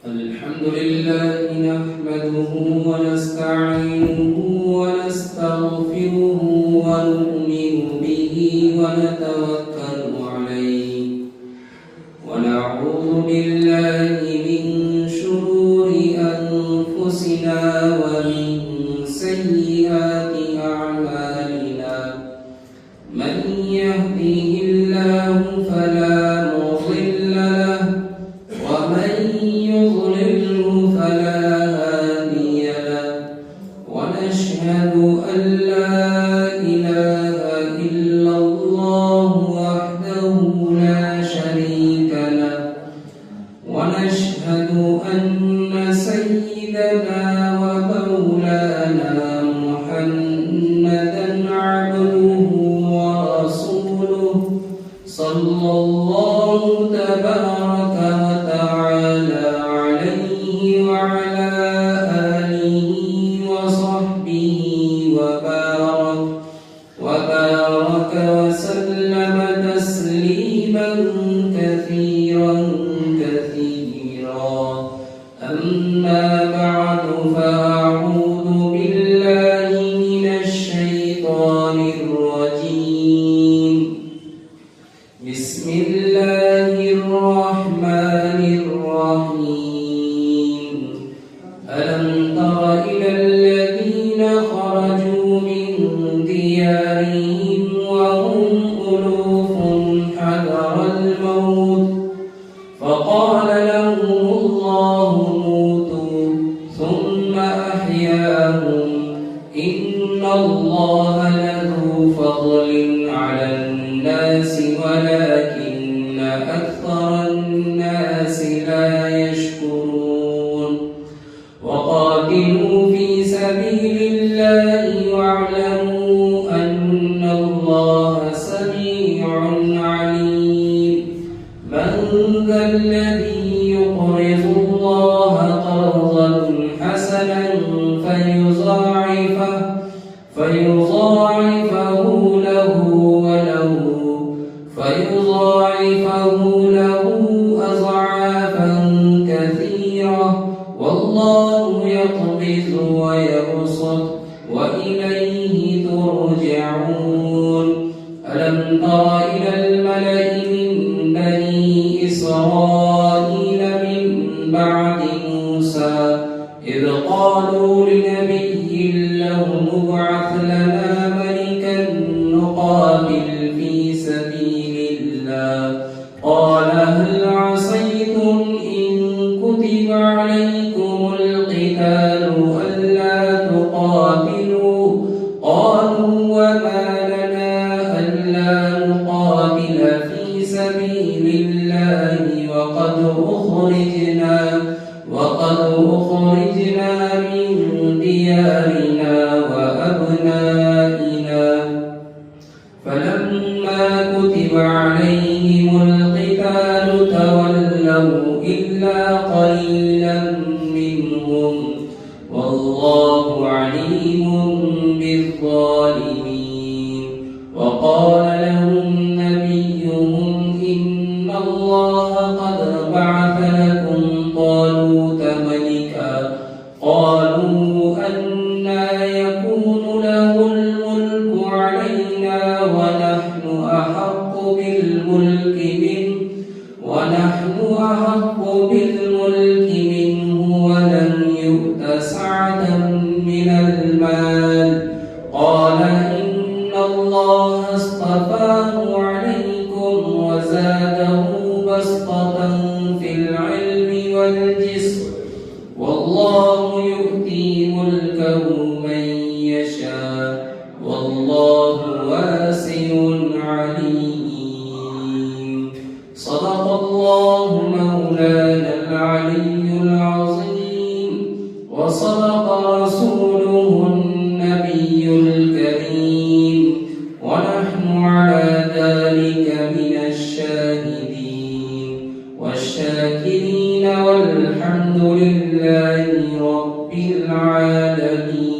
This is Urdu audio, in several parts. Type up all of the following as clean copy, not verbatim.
الحمد لله نحمده ونستعينه ونستغفره ونؤمن به ونتوكل عليه ونعوذ بالله من شرور أنفسنا ومن سيئات أعمالنا من يهده الله فلا مضل له ومن يضلله فلا هادي له ونشهد أن لا إله إلا الله وحده لا شريك له ونشهد أن سيدنا ومولانا محمدا عبده ورسوله صلى الله تبارك وتعالى عليه وعلى آله وصحبه وبارك وسلم تسليما كثيرا أما بعد فأعوذ بالله من الشيطان الرجيم بسم الله الرحمن الرحيم ألم تر إلى الذين خرجوا من ديارهم وهم ألوف حذر الموت فقال لهم الله موتوا ثم أحياهم إن الله لذو فضل على الناس ولكن أكثر الناس لا يشكرون وقاتلوا في سبيل الله واعلموا أن الله سميع عليم من ذا الذي يقرض الله قرضا حسنا فيضاعفه له أضعافا كثيرة والله يقبض ويبسط وإليه ترجعون ألم تر إلى الملأ من بني إسرائيل من بعد موسى إذ قالوا لنبي لهم ابعث لنا ملكا نقاتل في سبيل الله قال هل عصيتم إن كتب عليكم القتال ألا تقاتلوا قالوا وما لنا ألا نقاتل في سبيل الله وقد أخرجنا من ديارنا وأبنائنا فلما كتب عليهم القتال تولوا إلا قليلا منهم والله عليم بالظالمين وقال لهم نبيهم إن الله قد بعث لكم طالوت ملكا قالوا أنى يكون له الملك علينا ونحن أحق بالملك منه ولم يؤت سعة من المال قال إن الله اصطفاه عليكم وزاده بسطة في العلم والجسم والله يؤتي ملكه من يشاء والله واسع عليم صدق الله مولانا العلي العظيم وصدق رسوله النبي الكريم ونحن على ذلك من الشاهدين والشاكرين والحمد لله رب العالمين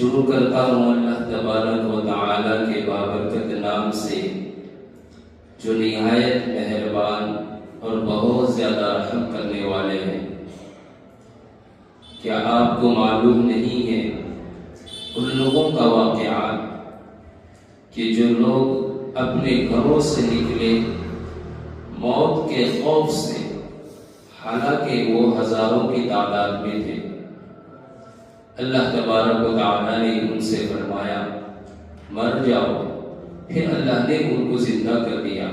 شروع کرتا ہوں اللہ تبارک و تعالی کے بابرکت نام سے جو نہایت مہربان اور بہت زیادہ رحم کرنے والے ہیں۔ کیا آپ کو معلوم نہیں ہے ان لوگوں کا واقعہ کہ جو لوگ اپنے گھروں سے نکلے موت کے خوف سے، حالانکہ وہ ہزاروں کی تعداد میں تھے، اللہ تبارک و تعالی نے ان سے فرمایا مر جاؤ، پھر اللہ نے ان کو زندہ کر دیا۔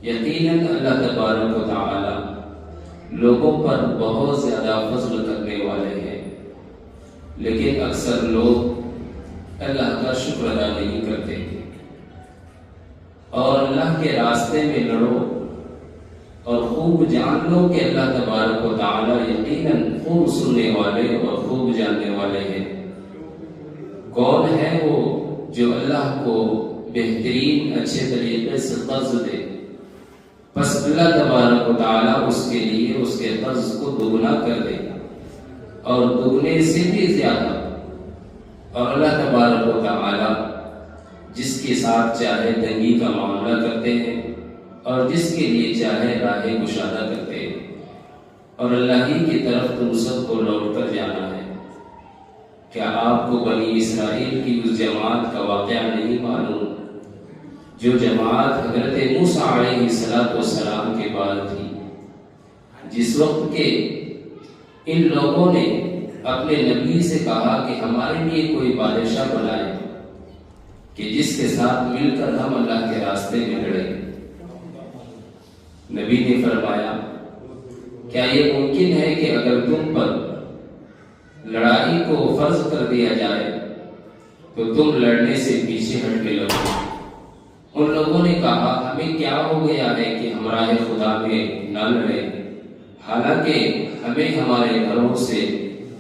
یقیناً اللہ تبارک و تعالی لوگوں پر بہت زیادہ فضل کرنے والے ہیں، لیکن اکثر لوگ اللہ کا شکر ادا نہیں کرتے۔ اور اللہ کے راستے میں لڑو اور خوب جان لو کہ اللہ تبارک و تعالی یقیناً خوب سننے والے اور خوب جاننے والے ہیں۔ کون ہے وہ جو اللہ کو بہترین اچھے طریقے سے قرض دے، بس اللہ تبارک و تعالی اس کے لیے اس کے قرض کو دگنا کر دے اور دگنے سے بھی زیادہ۔ اور اللہ تبارک و تعالی جس کے ساتھ چاہے تنگی کا معاملہ کرتے ہیں اور جس کے لیے چاہے راہ کشادہ کرتے ہیں، اور اللہ ہی کی طرف تم سب کو لوٹ کر جانا ہے۔ کیا آپ کو بنی اسرائیل کی اس جماعت کا واقعہ نہیں معلوم جو جماعت حضرت موسیٰ علیہ السلام کے بعد تھی، جس وقت کے ان لوگوں نے اپنے نبی سے کہا کہ ہمارے لیے کوئی بادشاہ بنائے کہ جس کے ساتھ مل کر ہم اللہ کے راستے میں لڑیں۔ نبی نے فرمایا کیا یہ ممکن ہے کہ اگر تم پر لڑائی کو فرض کر دیا جائے تو تم لڑنے سے پیچھے ہٹ کے لڑو؟ ان لوگوں نے کہا ہمیں کیا ہو گیا ہے کہ ہمراہ خدا میں نہ لڑے، حالانکہ ہمیں ہمارے گھروں سے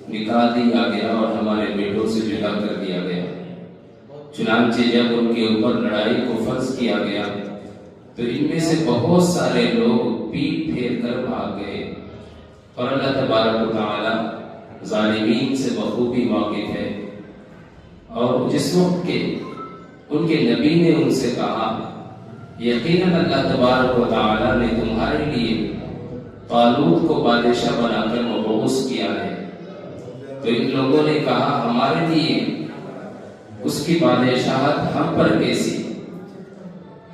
نکال دیا گیا اور ہمارے بیٹوں سے جدا کر دیا گیا۔ چنانچہ جب ان کے اوپر لڑائی کو فرض کیا گیا تو ان میں سے بہت سارے لوگ پیٹ پھیر کر بھاگ گئے، اور اللہ تبارک و تعالی ظالمین سے بخوبی واقف ہے۔ اور جس وقت کے ان کے نبی نے ان سے کہا یقیناً اللہ تبارک و تعالی نے تمہارے لیے طالوت کو بادشاہ بنا کر مبعوث کیا ہے، تو ان لوگوں نے کہا ہمارے لیے اس کی بادشاہت ہم پر کیسی،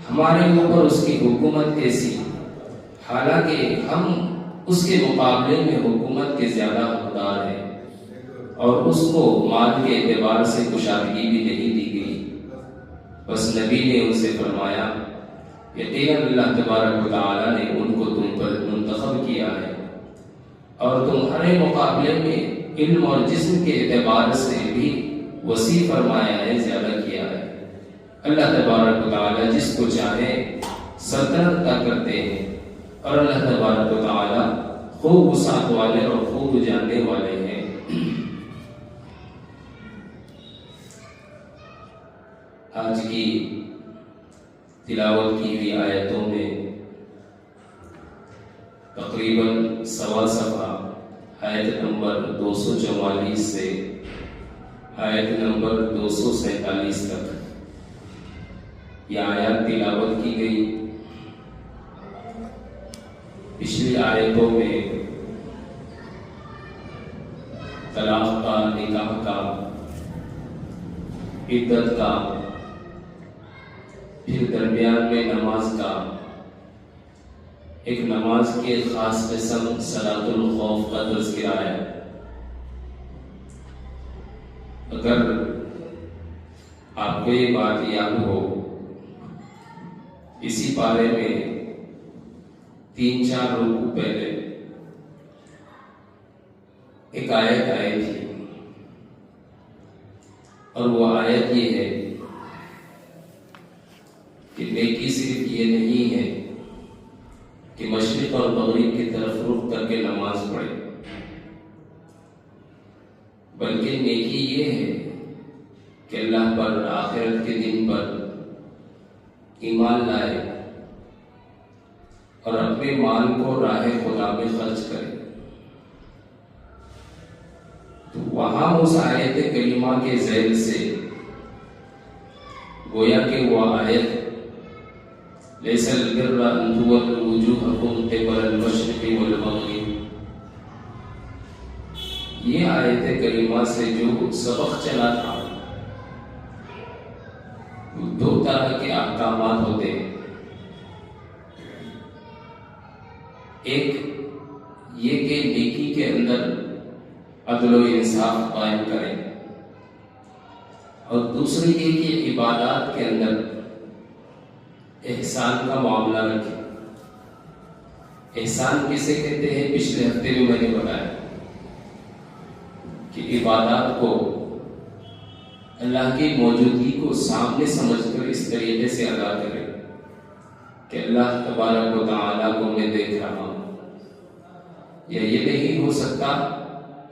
ہمارے اوپر اس کی حکومت کیسی، حالانکہ ہم اس کے مقابلے میں حکومت کے زیادہ حقدار ہیں، اور اس کو مال کے اعتبار سے کشادگی بھی نہیں دی گئی۔ بس نبی نے ان سے فرمایا یقیناً اللہ تبارک و تعالی نے ان کو تم پر منتخب کیا ہے، اور تمہارے مقابلے میں علم اور جسم کے اعتبار سے بھی وسیع فرمایا ہے، زیادہ کیا ہے۔ اللہ تبارک و تعالی جس کو چاہے سلطنت عطا کرتے ہیں، اور اللہ تبارک و تعالی خوب وسعت والے اور خوب جاننے والے ہیں۔ آج کی تلاوت کی ہوئی آیتوں میں تقریباً سوا صفحہ آیت نمبر 244 سے آیت نمبر 247 تک یہ آیات تلاوت کی گئی۔ پچھلی آیتوں میں طلاق کا، نکاح کا، عدت کا، پھر درمیان میں نماز کا، ایک نماز کے خاص قسم صلاۃ الخوف کا تذکرہ ہے۔ اگر آپ کو یہ بات یاد ہو، اسی پارے میں 3-4 رکوع پہلے ایک آیت آئی تھی، اور وہ آیت یہ ہے کہ نیکی صرف یہ نہیں ہے کہ مشرق اور مغرب کی طرف رخ کر کے نماز پڑھے، بلکہ نیکی یہ ہے کہ اللہ پر، آخرت کے دن پر ایمان لائے اور اپنے مال کو راہ خدا میں خرچ کرے۔ تو وہاں اس آیت کریمہ کے ذیل سے گویا کہ وہ آیت لیس البر ان تولوا وجوہکم قبل المشرق والمغرب، یہ آیت کریمہ سے جو سبق چلا تھا، دو طرح کے احکامات ہوتے ہیں۔ ایک یہ کہ نیکی کے اندر عدل و انصاف قائم کریں، اور دوسری یہ کہ عبادات کے اندر احسان کا معاملہ رکھیں۔ احسان کسے کہتے ہیں؟ پچھلے ہفتے میں نے بتایا کہ عبادات کو اللہ کی موجودگی کو سامنے سمجھ کر اس طریقے سے ادا کریں کہ اللہ تبارک و تعالیٰ کو میں دیکھ رہا ہوں، یا یہ نہیں ہو سکتا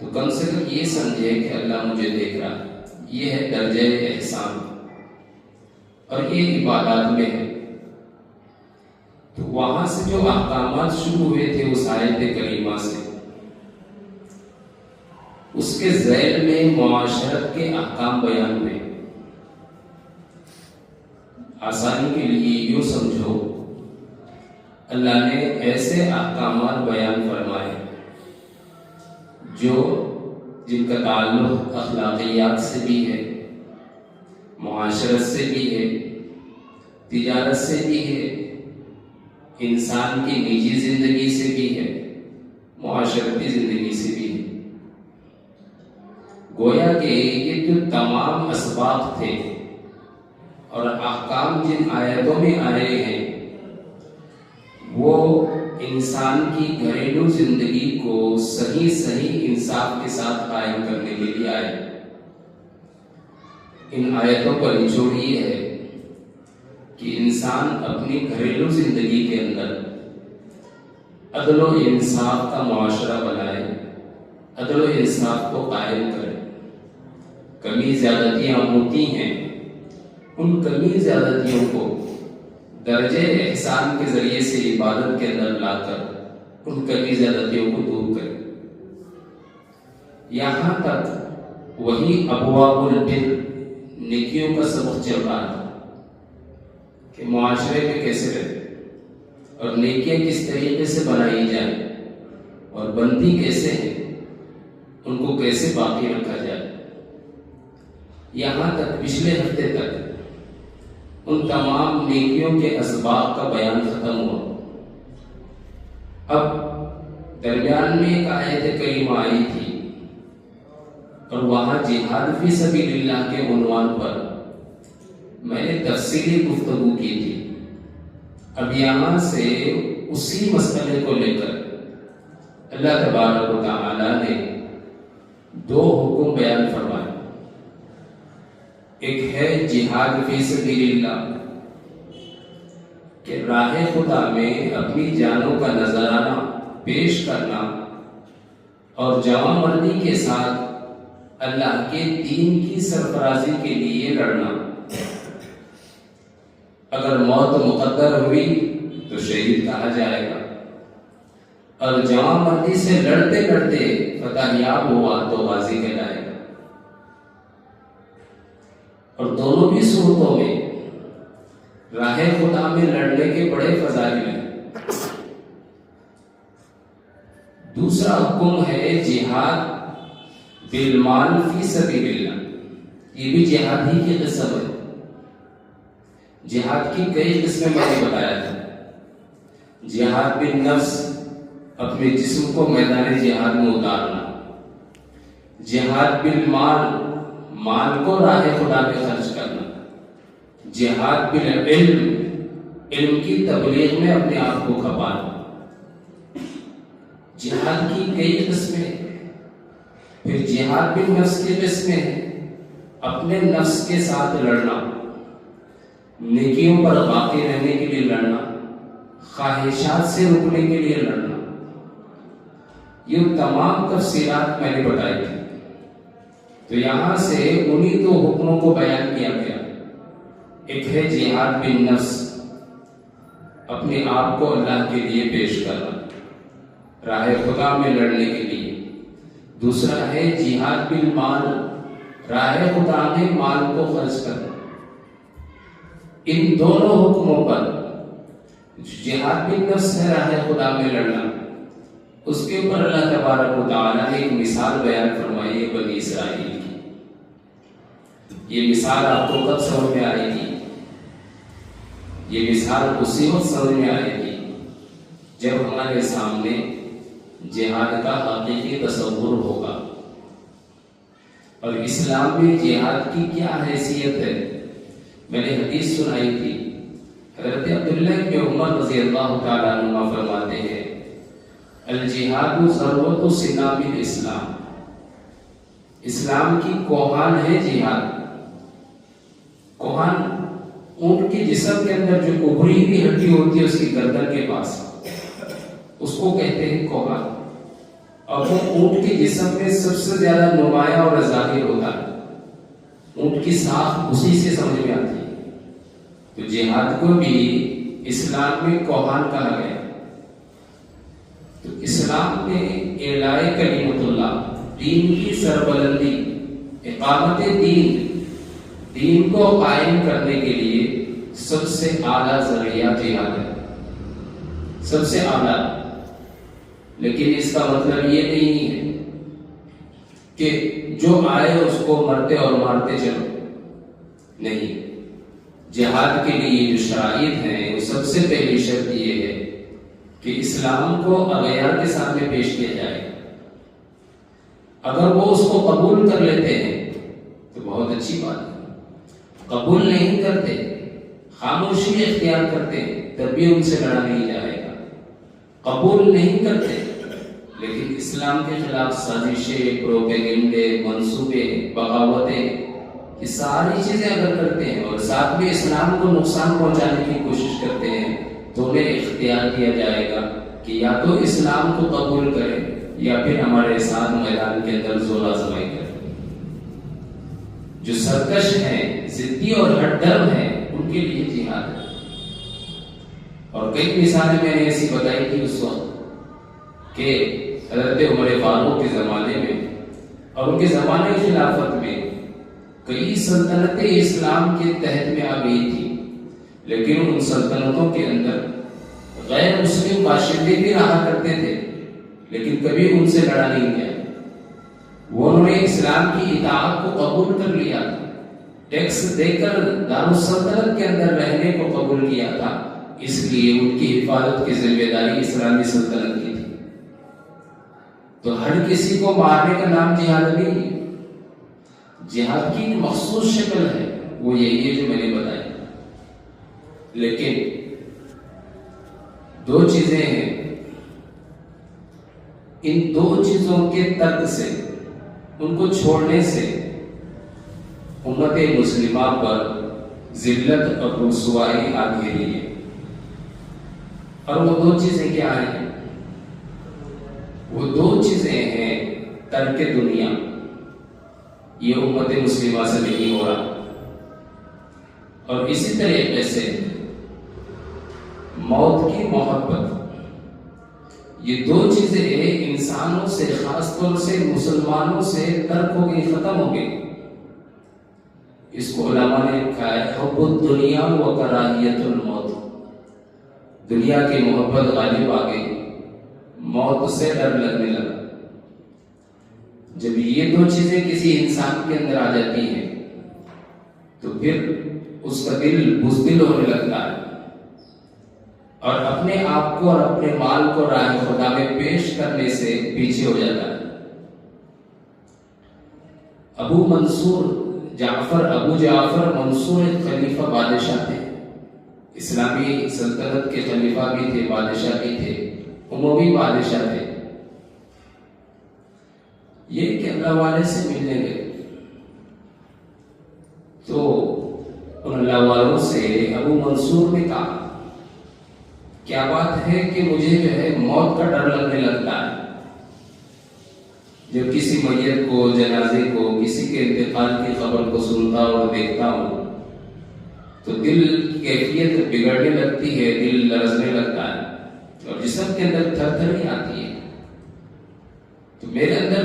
تو کم سے کم یہ سمجھے کہ اللہ مجھے دیکھ رہا ہے۔ یہ ہے درجہ احسان، اور یہ عبادات میں ہے۔ تو وہاں سے جو احکامات شروع ہوئے تھے اس آیت کریمہ سے، اس کے ذیل میں معاشرت کے احکام بیان ہوئے۔ آسانی کے لیے یوں سمجھو، اللہ نے ایسے احکامات بیان فرمائے جن کا تعلق اخلاقیات سے بھی ہے، معاشرت سے بھی ہے، تجارت سے بھی ہے، انسان کی نجی زندگی سے بھی ہے، معاشرتی زندگی سے بھی ہے۔ گویا کہ یہ جو تمام اسباق تھے اور احکام جن آیتوں میں آئے ہیں، وہ انسان کی گھریلو زندگی کو صحیح انصاف کے ساتھ قائم کرنے کے لیے آئے۔ ان آیتوں کا نچوڑ یہ ہے کہ انسان اپنی گھریلو زندگی کے اندر عدل و انصاف کا معاشرہ بنائے، عدل و انصاف کو قائم کرے۔ کمی زیادتیاں ہوتی ہیں، ان کمی زیادتیوں کو درجہ احسان کے ذریعے سے عبادت کے اندر لا کر ان کمی زیادتیوں کو دور کرے۔ یہاں تک وہی ابواب البر، نیکیوں کا سبق چل رہا تھا کہ معاشرے میں کیسے رہے اور نیکیاں کس طریقے سے بنائی جائیں اور بنتی کیسے ہیں، ان کو کیسے باقی رکھا جائے۔ یہاں تک پچھلے ہفتے تک ان تمام نیکیوں کے اسباق کا بیان ختم ہوا۔ اب درمیان میں ایک آیت کریمہ آئی تھی، اور وہاں جہاد فی سبیل اللہ کے عنوان پر میں نے تفصیلی گفتگو کی تھی۔ اب یہاں سے اسی مسئلے کو لے کر اللہ تبارک و تعالی نے دو حکم بیان فرمائے۔ ایک ہے جہاد فی سبیل اللہ، کہ راہ خدا میں اپنی جانوں کا نذرانہ پیش کرنا اور جوان مردی کے ساتھ اللہ کے دین کی سرفرازی کے لیے لڑنا۔ اگر موت مقدر ہوئی تو شہید کہا جائے گا، اور جوان مردی سے لڑتے لڑتے فتح یاب ہوا تو غازی کہلائے گا۔ اور دونوں بھی صورتوں میں راہ خدا میں لڑنے کے بڑے فضائل ہیں۔ دوسرا حکم ہے جہاد بالمال فی سبیل اللہ، یہ بھی جہاد ہی کی قسم ہے۔ جہاد کی کئی قسمیں میں نے بتایا تھا۔ جہاد بالنفس، اپنے جسم کو میدان جہاد میں اتارنا۔ جہاد بالمال، مال کو راہ خدا میں خرچ کرنا۔ جہاد بالعلم، علم کی تبلیغ میں اپنے آپ کو کھپانا۔ جہاد کی کئی قسمیں۔ پھر جہاد بالنفس کی قسمیں ہیں، اپنے نفس کے ساتھ لڑنا، نیکیوں پر باقی رہنے کے لیے لڑنا، خواہشات سے رکنے کے لیے لڑنا۔ یہ تمام تفصیلات میں نے بتائی تھی۔ تو یہاں سے انہی دو حکموں کو بیان کیا گیا۔ ایک ہے جہاد بالنفس، اپنے آپ کو اللہ کے لیے پیش کرنا، راہ خدا میں لڑنے کے لیے۔ دوسرا ہے جہاد بالمال، راہ خدا میں مال کو خرچ کرنا۔ ان دونوں حکموں پر جہاد بالنفس ہے، راہ خدا میں لڑنا، اس کے اوپر اللہ تبارک و تعالیٰ نے ایک مثال بیان فرمائی ہے بنی اسرائیل کی۔ یہ مثال آپ کو کب سمجھ میں آئے گی؟ یہ مثال اسی وقت سمجھ میں آئے گی جب ہمارے سامنے جہاد کا حقیقی تصور ہوگا، اور اسلام میں جہاد کی کیا حیثیت ہے۔ میں نے حدیث سنائی تھی، حضرت عبداللہ بن عمر رضی اللہ تعالیٰ عنہ فرماتے ہیں الجہاد ذروۃ سنام الاسلام، اسلام کی کوہان ہے جہاد۔ کوہان اونٹ کے جسم کے اندر جو ابری ہوئی ہڈی ہوتی ہے اس کی گردن کے پاس، اس کو کہتے ہیں کوہان، اور وہ اونٹ کے جسم میں سب سے زیادہ نمایاں اور ظاہر ہوتا ہے، اونٹ کی ساخت اسی سے سمجھ میں آتی ہے۔ تو جہاد کو بھی اسلام میں کوہان کہا گیا۔ تو اسلام میں اعلاء کلمۃ اللہ، دین کی سربلندی، اقامت دین کو قائم کرنے کے لیے سب سے اعلیٰ ذریعہ جہاد ہے، سب سے اعلیٰ۔ لیکن اس کا مطلب یہ نہیں ہے کہ جو آئے اس کو مرتے اور مارتے چلو، نہیں۔ جہاد کے لیے جو شرائط ہیں وہ سب سے پہلی شرط یہ ہے کہ اسلام کو اغیار کے سامنے پیش کیا جائے۔ اگر وہ اس کو قبول کر لیتے ہیں تو بہت اچھی بات ہے، قبول نہیں کرتے، خاموشی اختیار کرتے تب بھی ان سے لڑا نہیں جائے گا۔ قبول نہیں کرتے لیکن اسلام کے خلاف سازشیں، پروپیگنڈے، منصوبے، بغاوتیں، یہ ساری چیزیں اگر کرتے ہیں اور ساتھ میں اسلام کو نقصان پہنچانے کی کوشش کرتے ہیں تو انہیں اختیار کیا جائے گا کہ یا تو اسلام کو قبول کریں یا پھر ہمارے ساتھ میدان کے اندر زور آزمائی کریں۔ جو سرکش ہیں، ضدی اور ہٹ ڈرم ہیں، ان کے لیے جہاد ہے۔ اور کئی مثالیں میں نے ایسی بتائی تھی اس وقت کہ حضرت عمر فاروق کے زمانے میں اور ان کے زمانے کی خلافت میں کئی سلطنتیں اسلام کے تحت میں آ گئی تھی، لیکن ان سلطنتوں کے اندر غیر مسلم باشندے بھی رہا کرتے تھے، لیکن کبھی ان سے لڑا نہیں گیا۔ وہ انہوں نے اسلام کی اطاعت کو قبول کر لیا تھا، ٹیکس دے کر دارالسلطنت کے اندر رہنے کو قبول کیا تھا، اس لیے ان کی حفاظت کی ذمہ داری اسلامی سلطنت کی تھی۔ تو ہر کسی کو مارنے کا نام جہاد نہیں ہے، جہاد کی ایک مخصوص شکل ہے، وہ یہی ہے جو میں نے بتائی۔ لیکن دو چیزیں ہیں، ان دو چیزوں کے ترک سے، ان کو چھوڑنے سے امت مسلمہ پر ذلت اور رسوائی آ گھیری ہے۔ اور وہ دو چیزیں کیا ہیں؟ وہ دو چیزیں ہیں ترک دنیا، یہ امت مسلمہ سے نہیں ہو رہا، اور اسی طریقے سے موت کی محبت، یہ دو چیزیں انسانوں سے، خاص طور سے مسلمانوں سے ترک ہو گئی، ختم ہو گئی۔ اس کو علماء نے کہا ہے حب الدنیا و کراہیت الموت، دنیا کی محبت غالب آ گئی، موت سے ڈر لگنے لگا۔ جب یہ دو چیزیں کسی انسان کے اندر آ جاتی ہیں تو پھر اس کا دل بزدل ہونے لگتا ہے اور اپنے آپ کو اور اپنے مال کو راہ خدا میں پیش کرنے سے پیچھے ہو جاتا ہے۔ ابو جعفر منصور ایک خلیفہ بادشاہ تھے، اسلامی سلطنت کے خلیفہ بھی تھے، بادشاہ بھی تھے، عمومی بادشاہ تھے۔ یہ کہ اللہ والے سے ملنے گئے تو ان اللہ والوں سے ابو منصور نے کہا کیا بات ہے کہ مجھے جو ہے موت کا ڈر لگنے لگتا ہے، جب کسی میت کو، جنازے کو، کسی کے انتقال کی خبر کو سنتا اور دیکھتا ہوں تو دل کی کیفیت بگڑنے لگتی ہے، دل لرزنے لگتا ہے اور جسم کے اندر تھر تھری آتی ہے۔ تو میرے اندر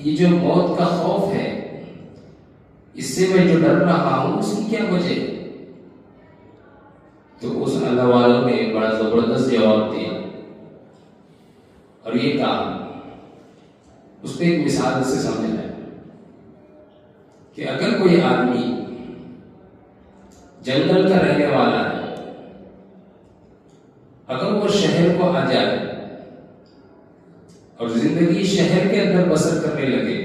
یہ جو موت کا خوف ہے، اس سے میں جو ڈر رہا ہوں، اس کی کیا وجہ ہے؟ تو اس اللہ والوں نے بڑا زبردست جواب دیا اور یہ کہا، اس پہ ایک مثال سے سمجھنا ہے کہ اگر کوئی آدمی جنگل کا رہنے والا ہے، اگر وہ شہر کو آ جائے اور زندگی شہر کے اندر بسر کرنے لگے،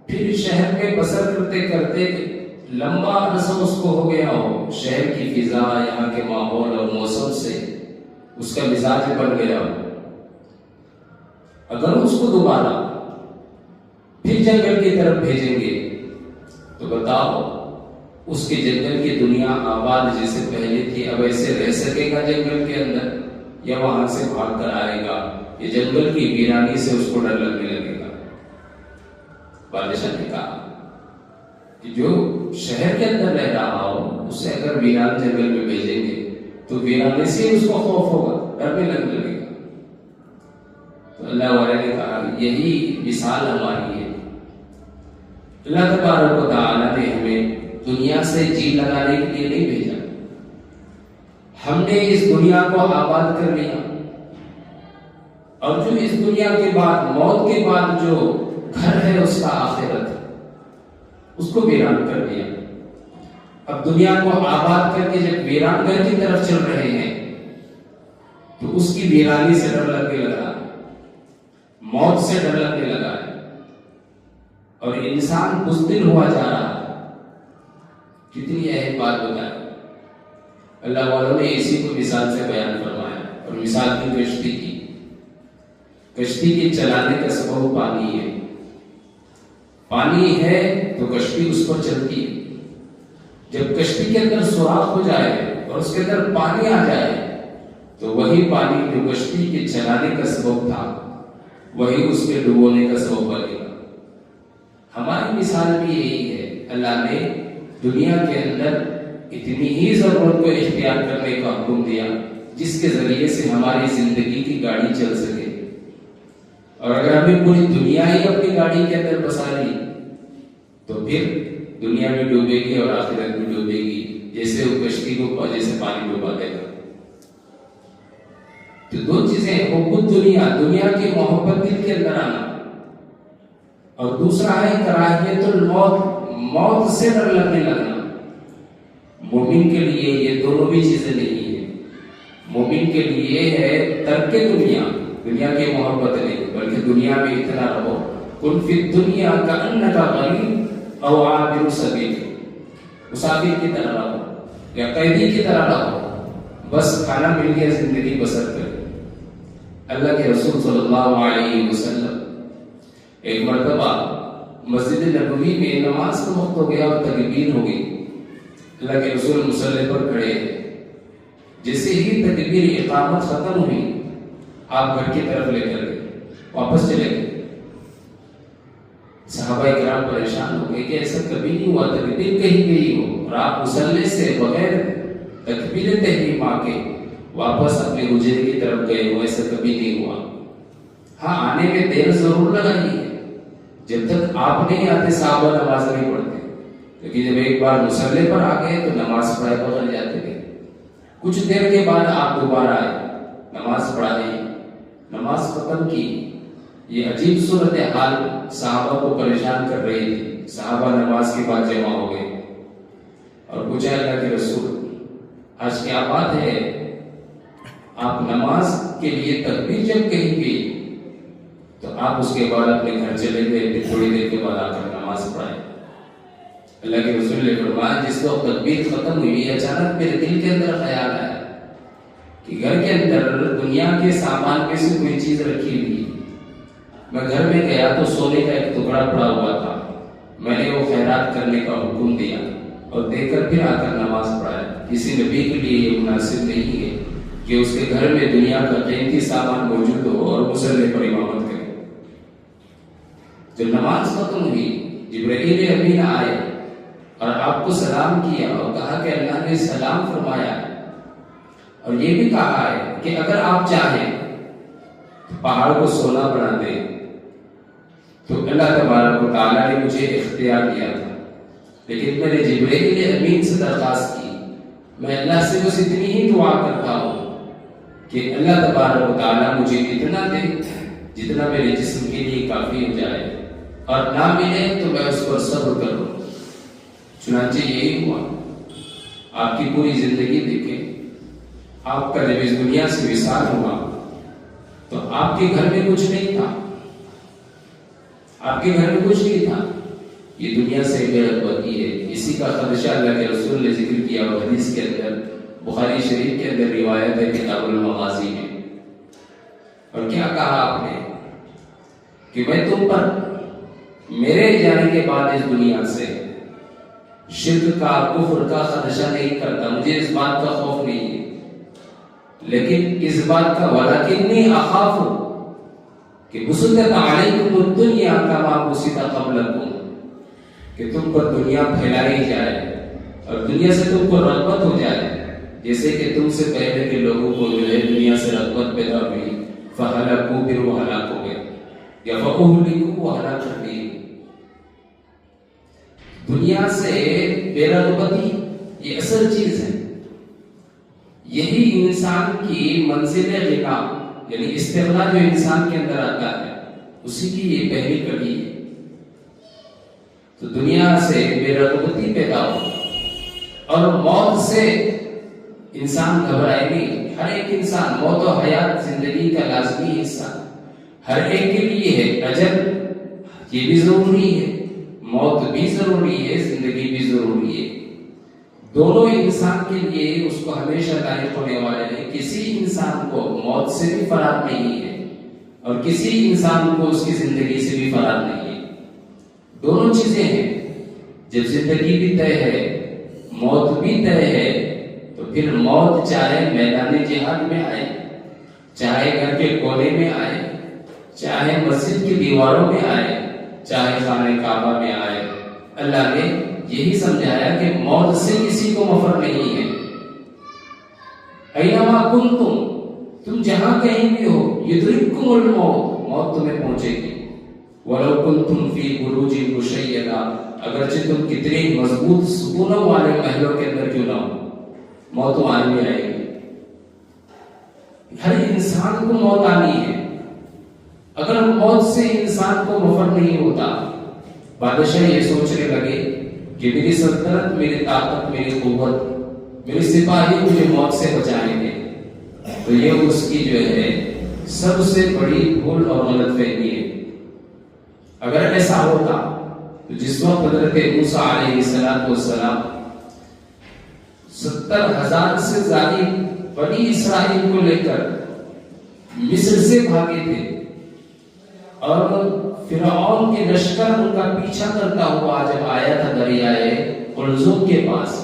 پھر شہر میں بسر کرتے کرتے لمبا عرصہ اس کو ہو گیا ہو، شہر کی فضا، یہاں کے ماحول اور موسم سے اس کا مزاج بن گیا ہو، اگر اس کو دوبارہ پھر جنگل کی طرف بھیجیں گے تو بتاؤ اس کے جنگل کی دنیا آباد جیسے پہلے تھی اب ایسے رہ سکے گا جنگل کے اندر، یا وہاں سے بھاگ کر آئے گا؟ یہ جنگل کی ویرانی سے اس کو ڈر لگنے لگے گا۔ بادشاہ نے کہا کہ جو شہر کے اندر رہ رہا ہو اسے اگر ویران جنگل میں بھیجیں گے تو ویرانے سے اس کو خوف ہوگا، ڈرنے لگنے لگے گا۔ تو اللہ والے نے کہا یہی مثال ہماری ہے، اللہ تبارک و تعالیٰ نے ہمیں دنیا سے جی لگانے کے لیے نہیں بھیجا، ہم نے اس دنیا کو آباد کر لیا، اور جو اس دنیا کے بعد، موت کے بعد جو گھر ہے اس کا آخرت، اس کو ویران کر دیا۔ اب دنیا کو آباد کر کے جب ویران گھر کی طرف چل رہے ہیں تو اس کی ویرانی سے ڈر لگنے لگا، موت سے ڈر لگنے لگا ہے، اور انسان بزدل ہوا جا رہا ہے۔ کتنی اہم بات بتائیں، اللہ والوں نے اسی کو مثال سے بیان فرمایا، اور مثال کی کشتی کی، کشتی کے چلانے کا سبب پانی ہے، پانی ہے تو کشتی اس پر چلتی ہے۔ جب کشتی کے اندر سوراخ ہو جائے اور اس کے اندر پانی آ جائے تو وہی پانی جو کشتی کے چلانے کا سبب تھا وہی اس کے ڈبونے کا سبب بنے گا۔ ہماری مثال بھی یہی ہے، اللہ نے دنیا کے اندر اتنی ہی ضرورت کو اختیار کرنے کا حکم دیا جس کے ذریعے سے ہماری زندگی کی گاڑی چل سکے، اور اگر ہمیں پوری دنیا ہی اپنی گاڑی کے اندر بسا لی تو پھر دنیا بھی ڈوبے گی اور آخرت بھی ڈوبے گی، جیسے وہ کشتی کو جیسے پانی ڈوبا دے گا۔ تو دو چیزیں، حب الدنیا، دنیا کی محبت دل کے اندر آنا، اور دوسرا ہے کراہیت الموت، موت سے ڈر لگنے لگنا۔ مومن کے لیے یہ دونوں بھی چیزیں نہیں ہیں، مومن کے لیے ہے ترک دنیا، دنیا کی محبت نہیں، بلکہ دنیا میں اتنا رہو، کن فی الدنیا کأنک غریب او عابر سبیل، مسافر کی طرح رہو یا قیدی کی طرح رہو، بس کھانا مل گیا زندگی بسر کر۔ اللہ کے رسول صلی اللہ علیہ وسلم ایک مرتبہ مسجد نبوی میں نماز کا وقت ہو گیا اور تکبیر ہو گئی، اللہ کے رسول مصلی پر کھڑے ہیں، جیسے ہی تکبیر اقامت ختم ہوئی آپ گھر کی طرف لے کر گئے، واپس چلے گئے۔ صحابہ کرام پریشان ہو گئے کہ ایسا کبھی نہیں ہوا، تکبیر کہیں گئی ہو اور آپ مصلی سے بغیر تکبیر تحریم آ کے واپس اپنے حجرے کی طرف گئے ہو، ایسا کبھی نہیں ہوا۔ ہاں آنے میں دیر ضرور لگائی ہے، جب تک آپ نہیں آتے صحابہ نماز نہیں پڑھتے، لیکن جب ایک بار مصلی پر آ گئے تو نماز پڑھائے بغیر جاتے گئے۔ کچھ دیر کے بعد آپ دوبارہ آئے، نماز پڑھائی، نماز ختم کی۔ یہ عجیب صورتحال صحابہ کو پریشان کر رہی تھی، صحابہ نماز کے بعد جمع ہو گئے اور پوچھا اللہ کے رسول آج کیا بات ہے، آپ نماز کے لیے تکبیر جب کہیں گئی تو آپ اس کے بعد اپنے گھر چلے گئے، پھر تھوڑی دیر کے بعد آ کر نماز پڑھائے۔ اللہ کے رسول نے فرمایا جس وقت تکبیر ختم ہوئی اچانک میرے دل کے اندر خیال آیا کہ گھر کے اندر دنیا کے سامان میں سے کوئی چیز رکھی ہوئی، میں گھر میں گیا تو سونے کا ایک ٹکڑا پڑا ہوا تھا، میں نے وہ خیرات کرنے کا حکم دیا اور دے کر پھر آ کر نماز پڑھایا۔ کسی نبی کے لیے یہ مناسب نہیں ہے کہ اس کے گھر میں دنیا کا قیمتی سامان موجود ہو اور مصلی پر امامت کرے۔ جب نماز ختم ہوئی جبرائیل امین آئے اور آپ کو سلام کیا اور کہا کہ اللہ نے سلام فرمایا اور یہ بھی کہا ہے کہ اگر آپ چاہیں تو پہاڑ کو سونا بنا دیں تو اللہ تبارک و تعالیٰ نے مجھے اختیار دیا تھا، لیکن میں نے جبرائیل امین سے درخواست کی، میں اللہ سے بس اتنی ہی دعا کرتا ہوں کہ اللہ تبارک و تعالیٰ مجھے اتنا دے جتنا میرے جسم کے لیے کافی ہو جائے، اور نہ ملے تو میں اس پر صبر کروں۔ چنانچہ یہی ہوا۔ آپ کی پوری زندگی دیکھیں، آپ کا جب اس دنیا سے وصال ہوا تو آپ کے گھر میں کچھ نہیں تھا، آپ کے گھر میں کچھ نہیں تھا۔ یہ دنیا سے بے رغبتی ہے، اسی کا خدشہ اللہ کے رسول نے ذکر کیا اور حدیث کے اندر، بخاری شریف کے اندر روایت ہے کتاب المغازی میں۔ اور کیا کہا آپ نے کہ میں تم پر میرے جانے کے بعد اس دنیا سے شرک کا، کفر کا خدشہ نہیں کرتا، مجھے اس بات کا خوف نہیں ہے، لیکن اس بات کا ولکنی اخاف کہ بسطت علیکم الدنیا کما بسط قبلکم، کہ تم پر دنیا پھیلائی جائے اور دنیا سے تم کو رغبت ہو جائے، جیسے کہ تم سے پہلے کے لوگوں کو جو ہے دنیا سے رغبت پیدا ہوئی، فہلکوا، پھر وہ ہلاک ہو گئے، یا فاہلکوا، وہ ہلاک کر دیے۔ دنیا سے بے رغبتی یہ اصل چیز ہے، یہی انسان کی منزل غنا، یعنی استغنا جو انسان کے اندر آتا ہے، اسی کی یہ پہلی کڑی ہے۔ تو دنیا سے بے رغبتی پیدا ہو، اور موت سے انسان گھبرائے نہیں۔ ہر ایک انسان، موت و حیات زندگی کا لازمی حصہ ہر ایک کے لیے ہے۔ اجل یہ بھی ضروری ہے، موت بھی ضروری ہے، زندگی بھی ضروری ہے، دونوں انسان کے لیے اس کو ہمیشہ لاحق ہونے والے ہیں۔ کسی انسان کو موت سے بھی فرار نہیں ہے اور کسی انسان کو اس کی زندگی سے بھی فرار نہیں ہے، دونوں چیزیں ہیں۔ جب زندگی بھی طے ہے، موت بھی طے ہے، تو پھر موت چاہے میدان جہاد میں آئے، چاہے گھر کے کونے میں آئے، چاہے مسجد کی دیواروں میں آئے، چاہے خانہ کعبہ میں آئے، اللہ نے یہی سمجھایا کہ موت سے کسی کو مفر نہیں ہے۔ اینما کنتم، تم جہاں کہیں بھی ہو، یدرککم الموت، موت تمہیں پہنچے گی۔ ولو کنتم فی بروج مشیدہ، اگرچہ تم کتنے مضبوط ستونوں والے محلوں کے اندر کیوں نہ ہو، موت تو آنی آئے گی۔ ہر انسان کو موت آنی ہے۔ اگر موت سے انسان کو مفر نہیں ہوتا، بادشاہ یہ سوچنے لگے کہ میری سلطنت، میری طاقت، میری قوت، میرے سپاہی مجھے موت سے بچائیں گے، تو یہ اس کی جو ہے سب سے بڑی بھول اور غلط فہمی ہے۔ اگر ایسا ہوتا تو جس وقت حضرت موسیٰ علیہ السلام 70,000 سے زیادہ بنی اسرائیل کو لے کر مصر سے بھاگے تھے، اور فرعون کے لشکر ان کا پیچھا کرتا ہوا جب آیا تھا دریائے قلزم کے پاس،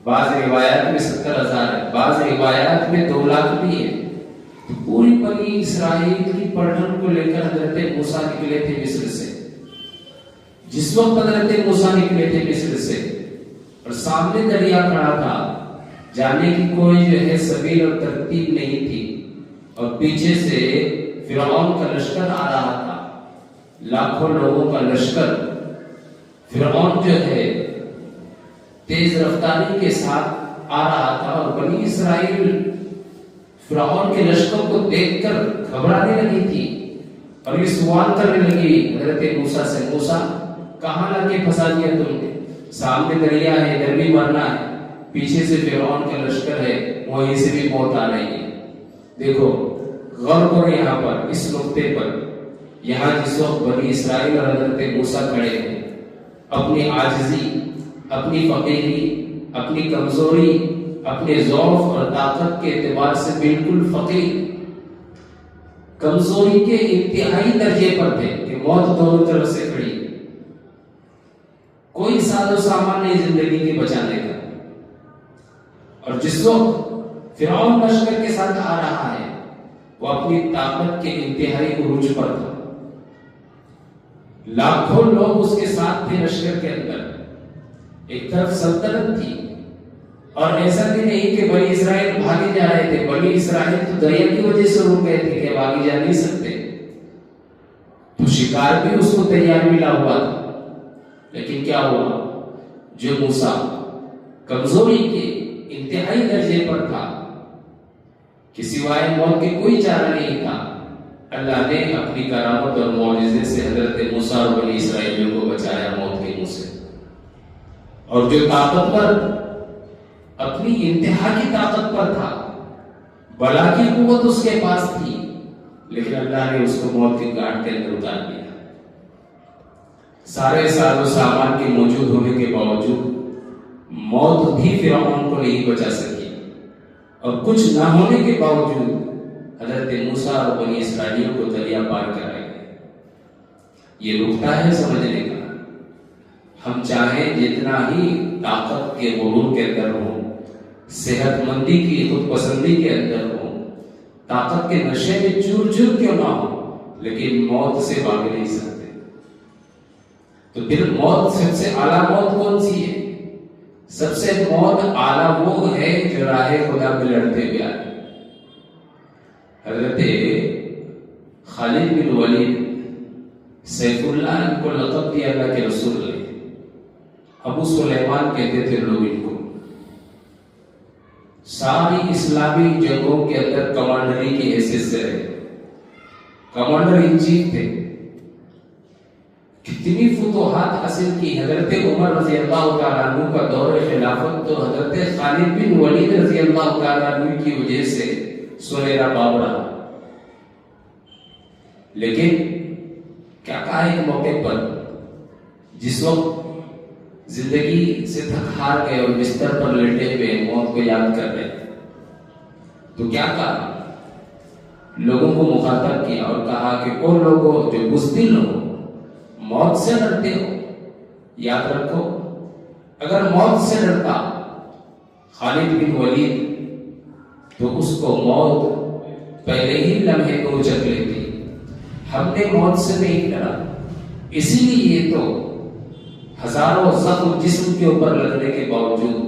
بعض روایات میں 70,000 ہے، بعض روایات میں 2 لاکھ بھی ہے، تو پوری بنی اسرائیل کی پلٹن کو لے کر حضرت موسیٰ نکلے تھے مصر سے۔ جس وقت حضرت موسیٰ نکلے تھے مصر سے اور سامنے دریا کھڑا تھا، جانے کی کوئی جو ہے سبیل اور ترتیب نہیں تھی، اور پیچھے سے فرعون کا لشکر آ رہا تھا، لاکھوں لوگوں کا لشکر۔ فرعون جو ہے تیز رفتاری کے ساتھ آ رہا تھا، اور بنی اسرائیل فرعون کے لشکر کو دیکھ کر گھبرانے لگی تھی، اور یہ سوال کرنے لگی حضرت موسیٰ سے، موسیٰ کہاں لا کے پھنسا دیا تم نے؟ سامنے دریا ہے، ادھر بھی مرنا ہے، پیچھے سے فرعون کا لشکر ہے، وہیں سے بھی موت آ رہی ہے۔ دیکھو غور کرو یہاں پر، اس نقطے پر، یہاں جس وقت بنی اسرائیل اور حضرت موسیٰ کھڑے ہیں، اپنی عاجزی، اپنی فقیری، اپنی کمزوری، اپنے ضعف اور طاقت کے اعتبار سے بالکل فقیر، کمزوری کے انتہائی درجے پر تھے کہ موت دونوں طرف سے کھڑی، کوئی ساز و سامان نہیں زندگی کے بچانے کا، اور جس وقت فرعون لشکر کے ساتھ آ رہا ہے وہ اپنی طاقت کے انتہائی عروج پر تھا، لاکھوں لوگ اس کے ساتھ تھے لشکر کے اندر، ایک طرف سلطنت تھی، اور ایسا بھی نہیں کہ بنی اسرائیل بھاگے جا رہے تھے، بنی اسرائیل تو دریا کی وجہ سے رک گئے تھے کہ آگے جا نہیں سکتے، تو شکار بھی اس کو تیار ملا ہوا تھا، لیکن کیا ہوا؟ جو موسیٰ کمزوری کے انتہائی درجے پر تھا کہ سوائے موت کے کوئی چارہ نہیں تھا، اللہ نے اپنی کرامت اور معجزے سے حضرت موسیٰ اور بنی اسرائیلیوں کو بچایا موت کے منہ سے۔ اور جو طاقتور اپنی انتہا کی طاقت پر تھا، بلا کی قوت اس کے پاس تھی، لیکن اللہ نے اس کو موت کے گھاٹ کے اندر اتار دیا۔ سارے ساز و سامان کے موجود ہونے کے باوجود موت بھی فرعون کو نہیں بچا سکی، اور کچھ نہ ہونے کے باوجود حضرت موسیٰ اور بنی اسرائیلیوں کو دریا پار کرائے گئے۔ یہ نقطہ ہے سمجھنے کا۔ ہم چاہیں جتنا ہی طاقت کے غرور کے اندر ہوں، صحت مندی کی خود پسندی کے اندر ہوں، طاقت کے نشے میں چور چور کیوں نہ ہو، لیکن موت سے بھاگ نہیں سکتے۔ تو پھر موت سب سے اعلیٰ موت کون سی ہے؟ سب سے موت اعلیٰ وہ ہے جو راہ خدا میں لڑتے ہوئے آئے۔ حضرت خالد بن ولید سیف اللہ، ان کو لقب دیا اللہ کے رسول نے، ابو سلیمان کہتے تھے لوگ ان کو۔ ساری اسلامی جنگوں کے اندر کمانڈری کی حیثیت سے رہے، کمانڈر ان چیف تھے۔ کتنی فتوحات حاصل کی۔ حضرت عمر رضی اللہ تعالیٰ عنہ کا دور خلافت تو حضرت خالد بن ولید رضی اللہ تعالیٰ عنہ کی وجہ سے سنہرا باب رہا، لیکن کیا کہا ایک موقع پر جس وقت زندگی سے تھک ہار گئے اور بستر پر لیٹے ہوئے موت کو یاد کر رہے تھے، تو کیا کہا؟ لوگوں کو مخاطب کیا اور کہا کہ او لوگوں جو بزدل ہو، موت سے ڈرتے ہو، یاد رکھو اگر موت سے ڈرتا خالد بن ولید تو اس کو موت پہلے ہی لمحے کو اچک لیتی۔ ہم نے موت سے نہیں ڈرا، اسی لیے تو ہزاروں زخم جسم کے اوپر لگنے کے باوجود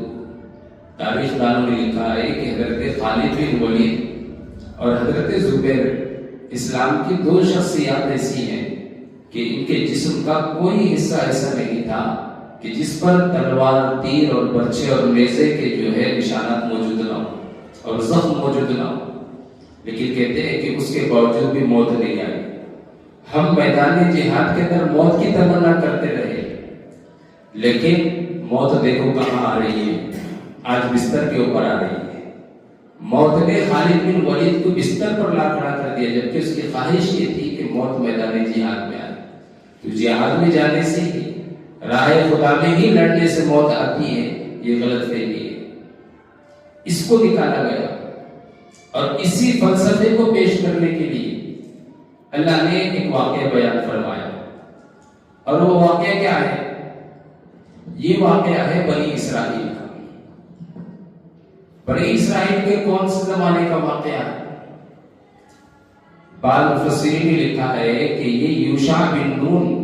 تاریخ دانوں نے لکھا ہے کہ حضرت خالد بن ولید اور حضرت زبیر اسلام کی دو شخصیات ایسی ہیں کہ ان کے جسم کا کوئی حصہ ایسا نہیں تھا کہ جس پر تلوار، تیر اور برچے اور نیزے کے جو ہے نشانات موجود نہ ہو اور زخم موجود نہ ہو، لیکن کہتے ہیں کہ اس کے باوجود بھی موت نہیں آئی۔ ہم میدان جہاد کے اندر موت کی تمنا کرتے رہے، لیکن موت دیکھو کہاں آ رہی ہے، آج بستر کے اوپر آ رہی ہے۔ موت نے خالد بن ولید کو بستر پر لا کھڑا کر دیا، جبکہ اس کی خواہش یہ تھی کہ موت میدان جہاد میں آئے۔ تو جہاد میں جانے سے ہی، راہ خدا میں ہی لڑنے سے موت آتی ہے، یہ غلط فہمی ہے۔ اس کو نکالا گیا اور اسی فلسفے کو پیش کرنے کے لیے اللہ نے ایک واقعہ بیان فرمایا، اور وہ واقعہ کیا ہے؟ یہ واقعہ ہے بنی اسرائیل کا۔ بنی اسرائیل کے کون سے زمانے کا واقعہ ہے؟ بعض مفسرین نے لکھا ہے کہ یہ یوشع بن نون،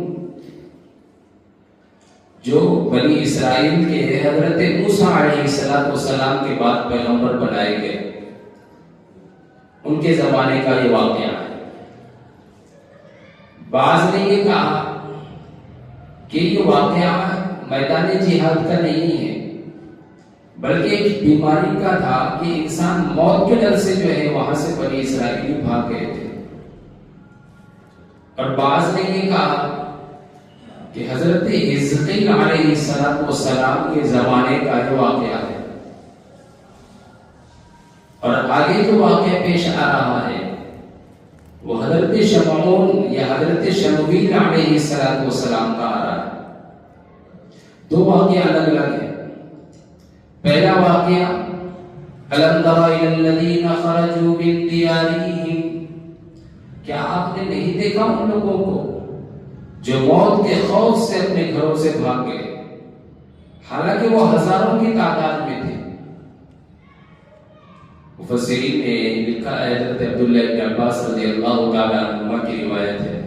جو بنی اسرائیل کے حضرت موسیٰ علیہ السلام کے بعد پیغمبر بنائے گئے، ان کے زمانے کا یہ واقعہ ہے۔ بعض نے یہ کہا کہ یہ واقعہ میدان جہاد کا نہیں ہے، بلکہ ایک بیماری کا تھا کہ انسان موت کے ڈر سے جو ہے وہاں سے بنی اسرائیلی بھاگ گئے تھے۔ اور بعض نے یہ کہا کہ حضرت حزقیل علیہ السلام کے زمانے کا یہ واقعہ ہے، اور آگے جو واقعہ پیش آ رہا ہے وہ حضرت شمعون یا حضرت شمویل علیہ السلام کا آ رہا ہے۔ دو واقعہ الگ الگ ہیں۔ پہلا واقعہ أَلَمْ تَرَ إِلَى الَّذِينَ خَرَجُوا مِن دِيَارِهِمْ، کیا آپ نے نہیں دیکھا ان لوگوں کو جو موت کے خوف سے اپنے گھروں سے بھاگ گئے، حالانکہ وہ ہزاروں کی تعداد میں تھے۔ مفسرین نے لکھا ہے، حضرت عبداللہ بن عباس رضی اللہ تعالیٰ عنہما کی روایت ہے،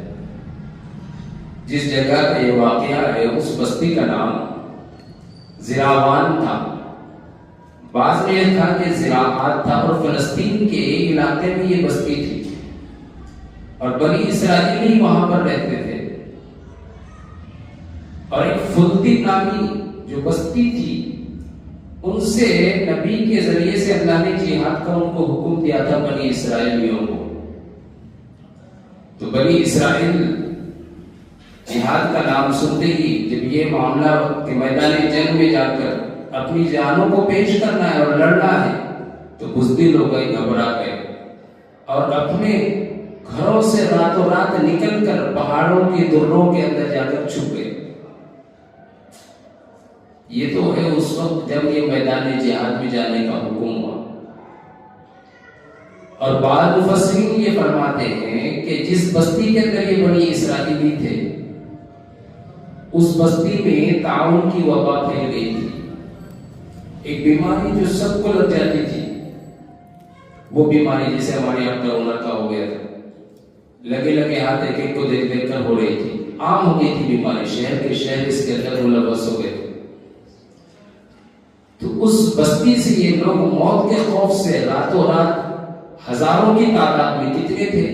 جس جگہ کا یہ واقعہ ہے اس بستی کا نام زراوان تھا۔ بعض نے لکھا کہ زراعت تھا، اور فلسطین کے علاقے میں یہ بستی تھی۔ اور بنی اسرائیل ہی وہاں پر رہتے تھے، اور ایک فلتی نامی جو بستی تھی، ان سے نبی کے ذریعے سے اللہ نے جہاد کا ان کو حکم دیا تھا، بنی اسرائیلیوں کو۔ تو بنی اسرائیل جہاد کا نام سنتے ہی جب یہ معاملہ کہ میدان جنگ میں جا کر اپنی جانوں کو پیش کرنا ہے اور لڑنا ہے، تو بزدل ہو گئے، گھبرا گئے، اور اپنے گھروں سے راتوں رات نکل کر پہاڑوں کے دروں کے اندر جا کر چھپ گئے۔ یہ تو ہے اس وقت جب یہ میدان جہاد میں جانے کا حکم ہوا۔ اور بعض مفسرین یہ فرماتے ہیں کہ جس بستی کے اندر یہ بنی اسرائیلی تھے، اس بستی میں طاعون کی وبا پھیل گئی تھی، ایک بیماری جو سب کو لگ جاتی تھی، وہ بیماری جسے ہمارے یہاں کرونا کا ہو گیا تھا، لگے لگے ہاتھ ایک ایک کو دیکھ دیکھ کر ہو رہی تھی، عام ہو گئی تھی بیماری، شہر کے شہر اس کے اندر ملوث ہو گئے تھے۔ تو اس بستی سے یہ لوگ موت کے خوف سے راتوں رات ہزاروں کی تعداد میں کتنے تھے؟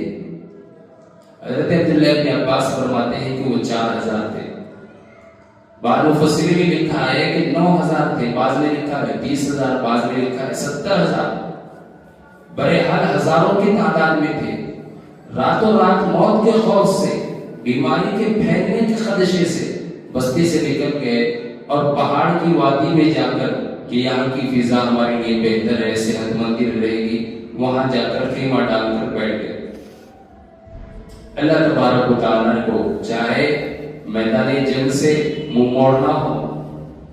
حضرت عبداللہ ابن عباس فرماتے ہیں کہ وہ 4000 تھے، بعض مفسرین نے لکھا ہے کہ 9000 تھے، بعض نے لکھا ہے 20000، بعض نے لکھا ہے 70000، بہرحال ہزاروں کی تعداد میں تھے۔ راتوں رات موت کے خوف سے، بیماری کے پھیلنے کے خدشے سے بستی سے نکل گئے اور پہاڑ کی وادی میں جا کر کہ یہاں کی فضا ہمارے لیے بہتر ہے، صحت مندی رہے گی، وہاں جا کر خیمہ ڈال کر بیٹھ گئے۔ اللہ تبارک و تعالیٰ کو چاہے میدان جنگ سے منہ موڑنا ہو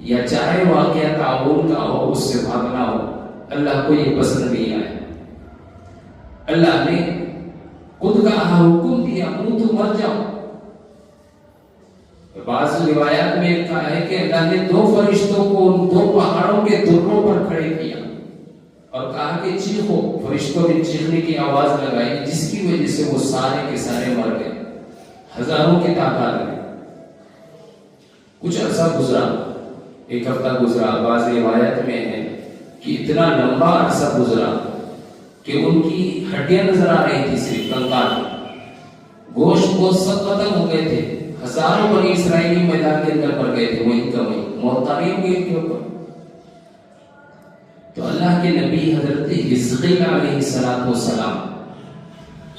یا چاہے واقعہ تعاون کا ہو، اس سے بھاگنا ہو، اللہ کو یہ پسند نہیں آئے۔ اللہ نے خود کا حکم دیا، منہ تو مر جاؤ۔ بعض روایات میں لکھا ہے کہ اللہ نے 2 فرشتوں کو ان 2 پہاڑوں کے دروں پر کھڑے کیا اور کہا کہ چیخو۔ فرشتوں نے چیخنے کی آواز لگائی، جس کی وجہ سے وہ سارے کے سارے مر گئے، ہزاروں کی تعداد میں۔ کچھ عرصہ گزرا، 1 ہفتہ گزرا، بعض روایت میں ہے کہ اتنا لمبا عرصہ گزرا کہ ان کی ہڈیاں نظر آ رہی تھی، صرف کنکال، گوشت کو سب ختم ہو گئے تھے۔ ہزاروں بنی اسرائیلی میدان کے اندر پڑ گئے تھے، وہیں کا وہیں موت تاری ہو گئی ان کے اوپر۔ تو اللہ کے نبی حضرت حزقیل علیہ السلام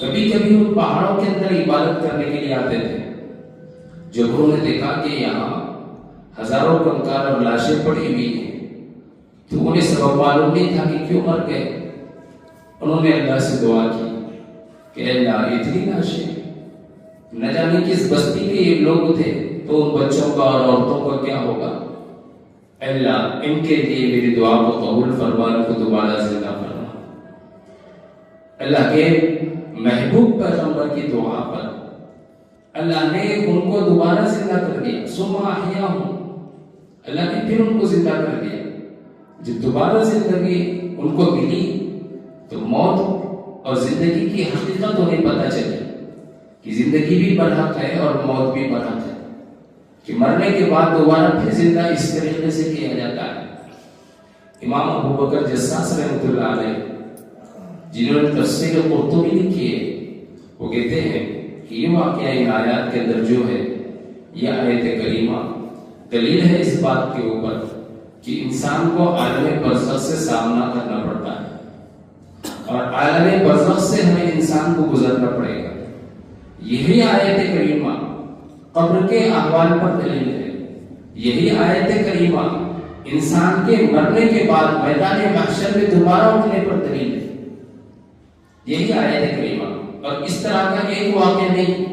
کبھی کبھی ان پہاڑوں کے اندر عبادت کرنے کے لیے آتے تھے۔ جب انہوں نے دیکھا کہ یہاں ہزاروں کنکال اور لاشیں پڑی ہوئی ہیں، تو انہیں سبب معلوم نہیں تھا کہ کیوں مر گئے۔ انہوں نے اللہ سے دعا کی کہ اللہ اتنی لاشیں، نہ جانے کس بستی کے یہ لوگ تھے، تو ان بچوں کا اور عورتوں کا کیا ہوگا؟ اللہ ان کے لیے میری دعا کو قبول فرما، ان کو دوبارہ زندہ فرما۔ اللہ کے محبوب پیغمبر کی دعا پر اللہ نے ان کو دوبارہ زندہ کر دیا، ثم احیاہم، اللہ نے پھر ان کو زندہ کر دیا۔ جب دوبارہ زندگی ان کو ملی تو موت اور زندگی کی حقیقت انہیں پتہ چلی کہ زندگی بھی برحق ہے اور موت بھی برحق ہے، کہ مرنے کے بعد دوبارہ پھر زندہ اس طریقے سے کیا جاتا ہے۔ امام ابو بکر جساس رحمۃ اللہ علیہ، جنہوں نے تفسیر قرطبی لکھی ہے، وہ کہتے ہیں کہ یہ واقعہ ان آیات کے اندر جو ہے، یہ آیت کریمہ دلیل ہے اس بات کے اوپر کہ انسان کو عالم برزخ سے سامنا کرنا پڑتا ہے، اور عالم برزخ سے ہمیں انسان کو گزرنا پڑے گا۔ یہی آیت کریمہ قبر کے احوال پر دلیل ہے، یہی آیت کریمہ انسان کے مرنے کے بعد میدان محشر میں دوبارہ اٹھنے پر دلیل ہے، یہی آیت کریمہ۔ اور اس طرح کا ایک واقعہ نہیں،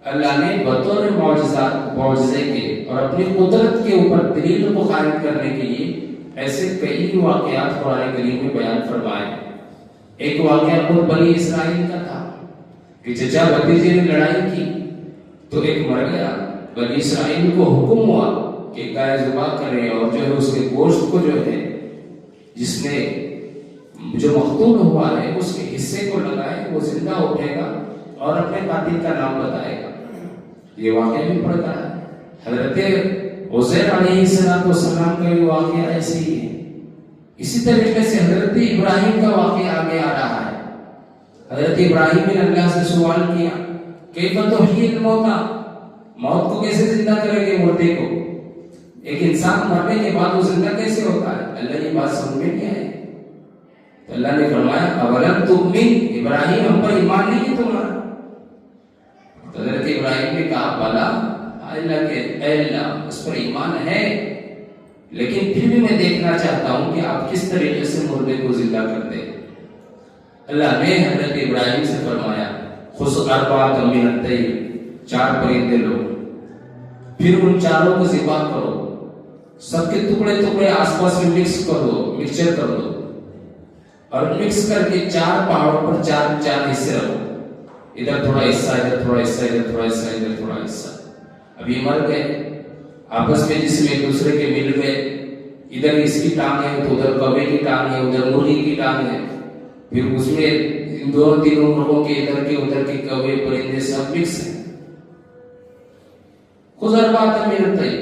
اللہ نے بطور معجزے کے اور اپنی قدرت کے اوپر دلیل کو قائم کرنے کے لیے ایسے کئی واقعات قرآن کریم میں بیان فرمائے۔ ایک واقعہ خود بنی اسرائیل کا تھا کہ چچا بھتیجے نے لڑائی کی تو ایک مر گیا، بنی اسرائیل کو حکم ہوا کہ گائے ذبح کرے اور جو ہے اس کے گوشت کو جو ہے جس نے جو مقتول ہوا ہے اس کے حصے کو لگائے، وہ زندہ اٹھے گا اور اپنے قاتل کا نام بتائے گا۔ یہ واقعہ بھی پڑھتا ہے۔ حضرت عزیر علیہ السلام کا یہ واقعہ ایسے ہی ہے۔ اسی طریقے سے حضرت ابراہیم کا واقعہ آگے آ رہا ہے۔ حضرت ابراہیم نے اللہ سے سوال کیا کیف تحیی الموتى، موت کو کیسے زندہ کرے گے مردے کو؟ ایک انسان مرنے کے بعد وہ زندہ کیسے ہوتا ہے؟ اللہ یہ بات سمجھ میں نہیں آئی تو اللہ نے فرمایا اولم تؤمن، ابراہیم ہم پر ایمان نہیں ہے تمہارا؟ حضرت ابراہیم نے کہا بلا، اللہ کے اے اللہ اس پر ایمان ہے، لیکن پھر بھی میں دیکھنا چاہتا ہوں کہ آپ کس طریقے سے مردے کو زندہ کرتے ہیں۔ اللہ نے حضرت ابراہیم سے فرمایا خذ اربعۃ من الطیر، 4 پرندے لو، پھر ان چاروں کو ذبح کرو، سب کے ٹکڑے ٹکڑے آس پاس میں مکس کر دو، مکسچر کر دو، اور مکس کر کے 4 پہاڑوں پر 4 حصے رکھو، ادھر تھوڑا حصہ، ادھر تھوڑا حصہ، ادھر تھوڑا حصہ، ادھر تھوڑا حصہ۔ ابھی مر گئے آپس میں جس میں ایک دوسرے کے مل گئے، ادھر اس کی ٹانگ ہے تو ادھر کوے کی ٹانگ ہے، ادھر مرغی کی ٹانگ ہے، پھر اس میں ان دونوں تینوں مرغوں کے ادھر کے ادھر کے کوے پرندے سب مکس ہیں۔ خذ اربعۃ من الطیر،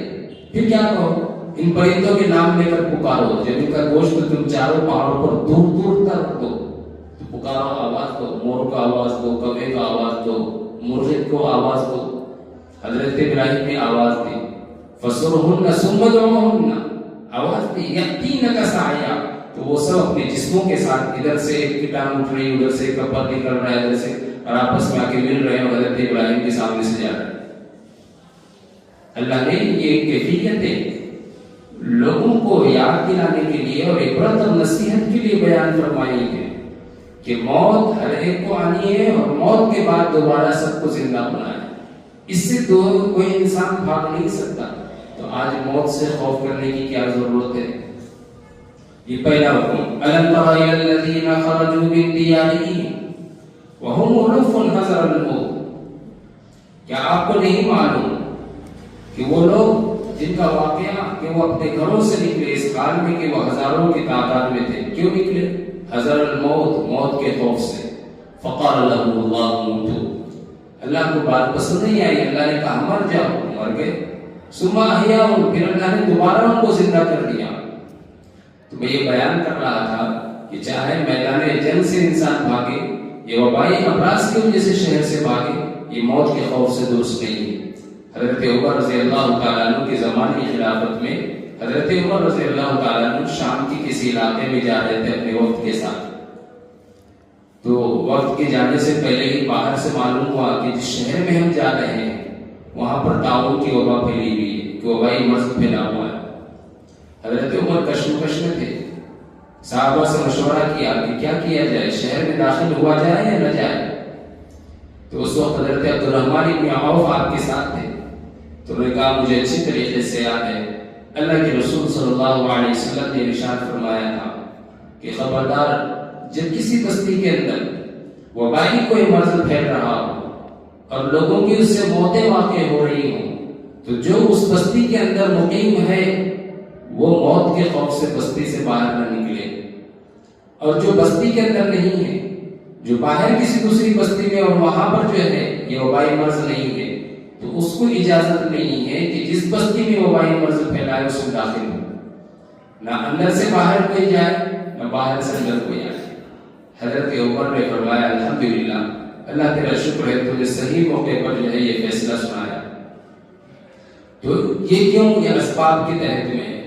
پھر کیا کہو ان پرندوں کے نام لے کر پکارو، جب ان کا گوشت تم چاروں پہاڑوں پر دور دور تک دو تو پکارو، آواز دو، مور کو آواز دو، کوے کو آواز دو، مرغ کو آواز دو۔ حضرت ابراہیم نے آواز دی فَسُرْهُنَّ ثُمَّ ادْعُوهُنَّ، آواز دی يَأْتِينَكَ سَعْيًا، تو وہ سب اپنے جسموں کے ساتھ ادھر سے ایک کی ٹانگ اٹھ رہی، ادھر سے ایک کا پر نکل رہا ہے، ادھر سے، اور آپس میں آ کے مل رہے ہیں اور حضرت ابراہیم کے سامنے سے جا رہے ہیں۔ اللہ نے یہ کیفیتیں لوگوں کو یاد دلانے کے لیے اور عبرت اور نصیحت کے لیے بیان فرمائی ہے کہ موت ہر ایک کو آنی ہے اور موت کے بعد دوبارہ سب کو زندہ ہونا ہے، اس سے تو کوئی انسان بھاگ نہیں سکتا۔ تو آج موت سے خوف کرنے کی کیا ضرورت ہے؟ یہ پہلا حکم، أَلَمْ تَرَ إِلَى الَّذِينَ خَرَجُوا مِن دِيَارِهِمْ وَهُمْ أُلُوفٌ حَذَرَ الْمَوْتِ، کیا آپ کو نہیں معلوم کہ وہ لوگ جن کا واقعہ کہ وہ اپنے گھروں سے نکلے اس حال میں کہ وہ ہزاروں کی تعداد میں تھے، کیوں نکلے؟ حذر الموت، موت کے خوف سے۔ فقال لهم الله موتوا، اللہ کو بات پسند نہیں آئی، اللہ نے کہا مر جاؤ، مر گئے۔ ثم احیاهم، پھر اللہ نے دوبارہ ان کو زندہ کر دیا۔ تو میں یہ بیان کر رہا تھا کہ چاہے میدان جنگ سے انسان بھاگے، یہ وبائی امراض کی وجہ سے شہر سے بھاگے، یہ موت کے خوف سے درست نہیں ہے۔ حضرت عمر رضی اللہ تعالیٰ عنہ کے زمانے کی خلافت میں حضرت عمر رضی اللہ تعالیٰ عنہ شام کی کسی علاقے میں جا رہے تھے اپنے وقت کے ساتھ، تو وقت کے جانے سے پہلے ہی باہر سے معلوم ہوا کہ جس شہر میں ہم جا رہے ہیں وہاں پر طاعون کی وبا پھیلی ہوئی ہے، کہ وبائی مرض پھیلا ہوا ہے۔ حضرت عمر کشمکش میں تھے، صحابہ سے مشورہ کیا کہ کیا کیا جائے، شہر میں داخل ہوا جائے یا نہ جائے؟ تو اس وقت حضرت عبدالرحمن بن عوف آپ کے ساتھ تھے، تو انہوں نے کہا مجھے اچھی طریقے سے یاد ہے اللہ کے رسول صلی اللہ علیہ وسلم نے ارشاد فرمایا تھا کہ خبردار جب کسی بستی کے اندر وبائی کوئی مرض پھیل رہا ہو اور لوگوں کی اس سے موتیں واقع ہو رہی ہوں، تو جو اس بستی کے اندر مقیم ہے وہ موت کے خوف سے بستی سے باہر نہ نکلے، اور جو بستی کے اندر نہیں ہے، جو باہر کسی دوسری بستی میں اور وہاں پر جو ہے یہ وبائی مرض نہیں ہے، تو اس کو اجازت نہیں ہے کہ جس بستی میں وبائی مرض پھیلائے اس میں داخل ہو، نہ اندر سے باہر کوئی جائے نہ باہر سے اندر کوئی آئے۔ حضرت عمر نے فرمایا الحمدللہ، اللہ تیرا شکر ہے تجھے صحیح موقع پر جو ہے یہ فیصلہ سنایا۔ تو یہ کیوں؟ یہ اسباب کے تحت میں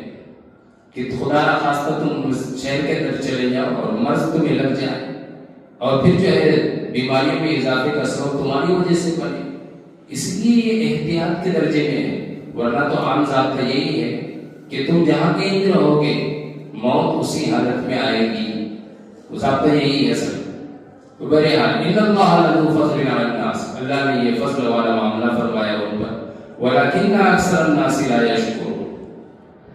کہ خدا نہ خواستہ تم شہر کے اندر چلے جاؤ اور مرض تمہیں لگ جائے اور پھر جو ہے بیماریوں میں اضافے کا سبب تمہاری وجہ سے بنے، اس لیے یہ احتیاط کے درجے میں ہے، ورنہ تو عام ضابطہ یہی ہے کہ تم جہاں کہیں بھی رہو گے موت اسی حالت میں آئے گی، وہ ضابطہ یہی ہے سر۔ تو بہرحال ان اللہ لذو فضل علی الناس، اللہ نے یہ فضل والا معاملہ فرمایا ان پر، ولکن اکثر الناس لا یشکرون۔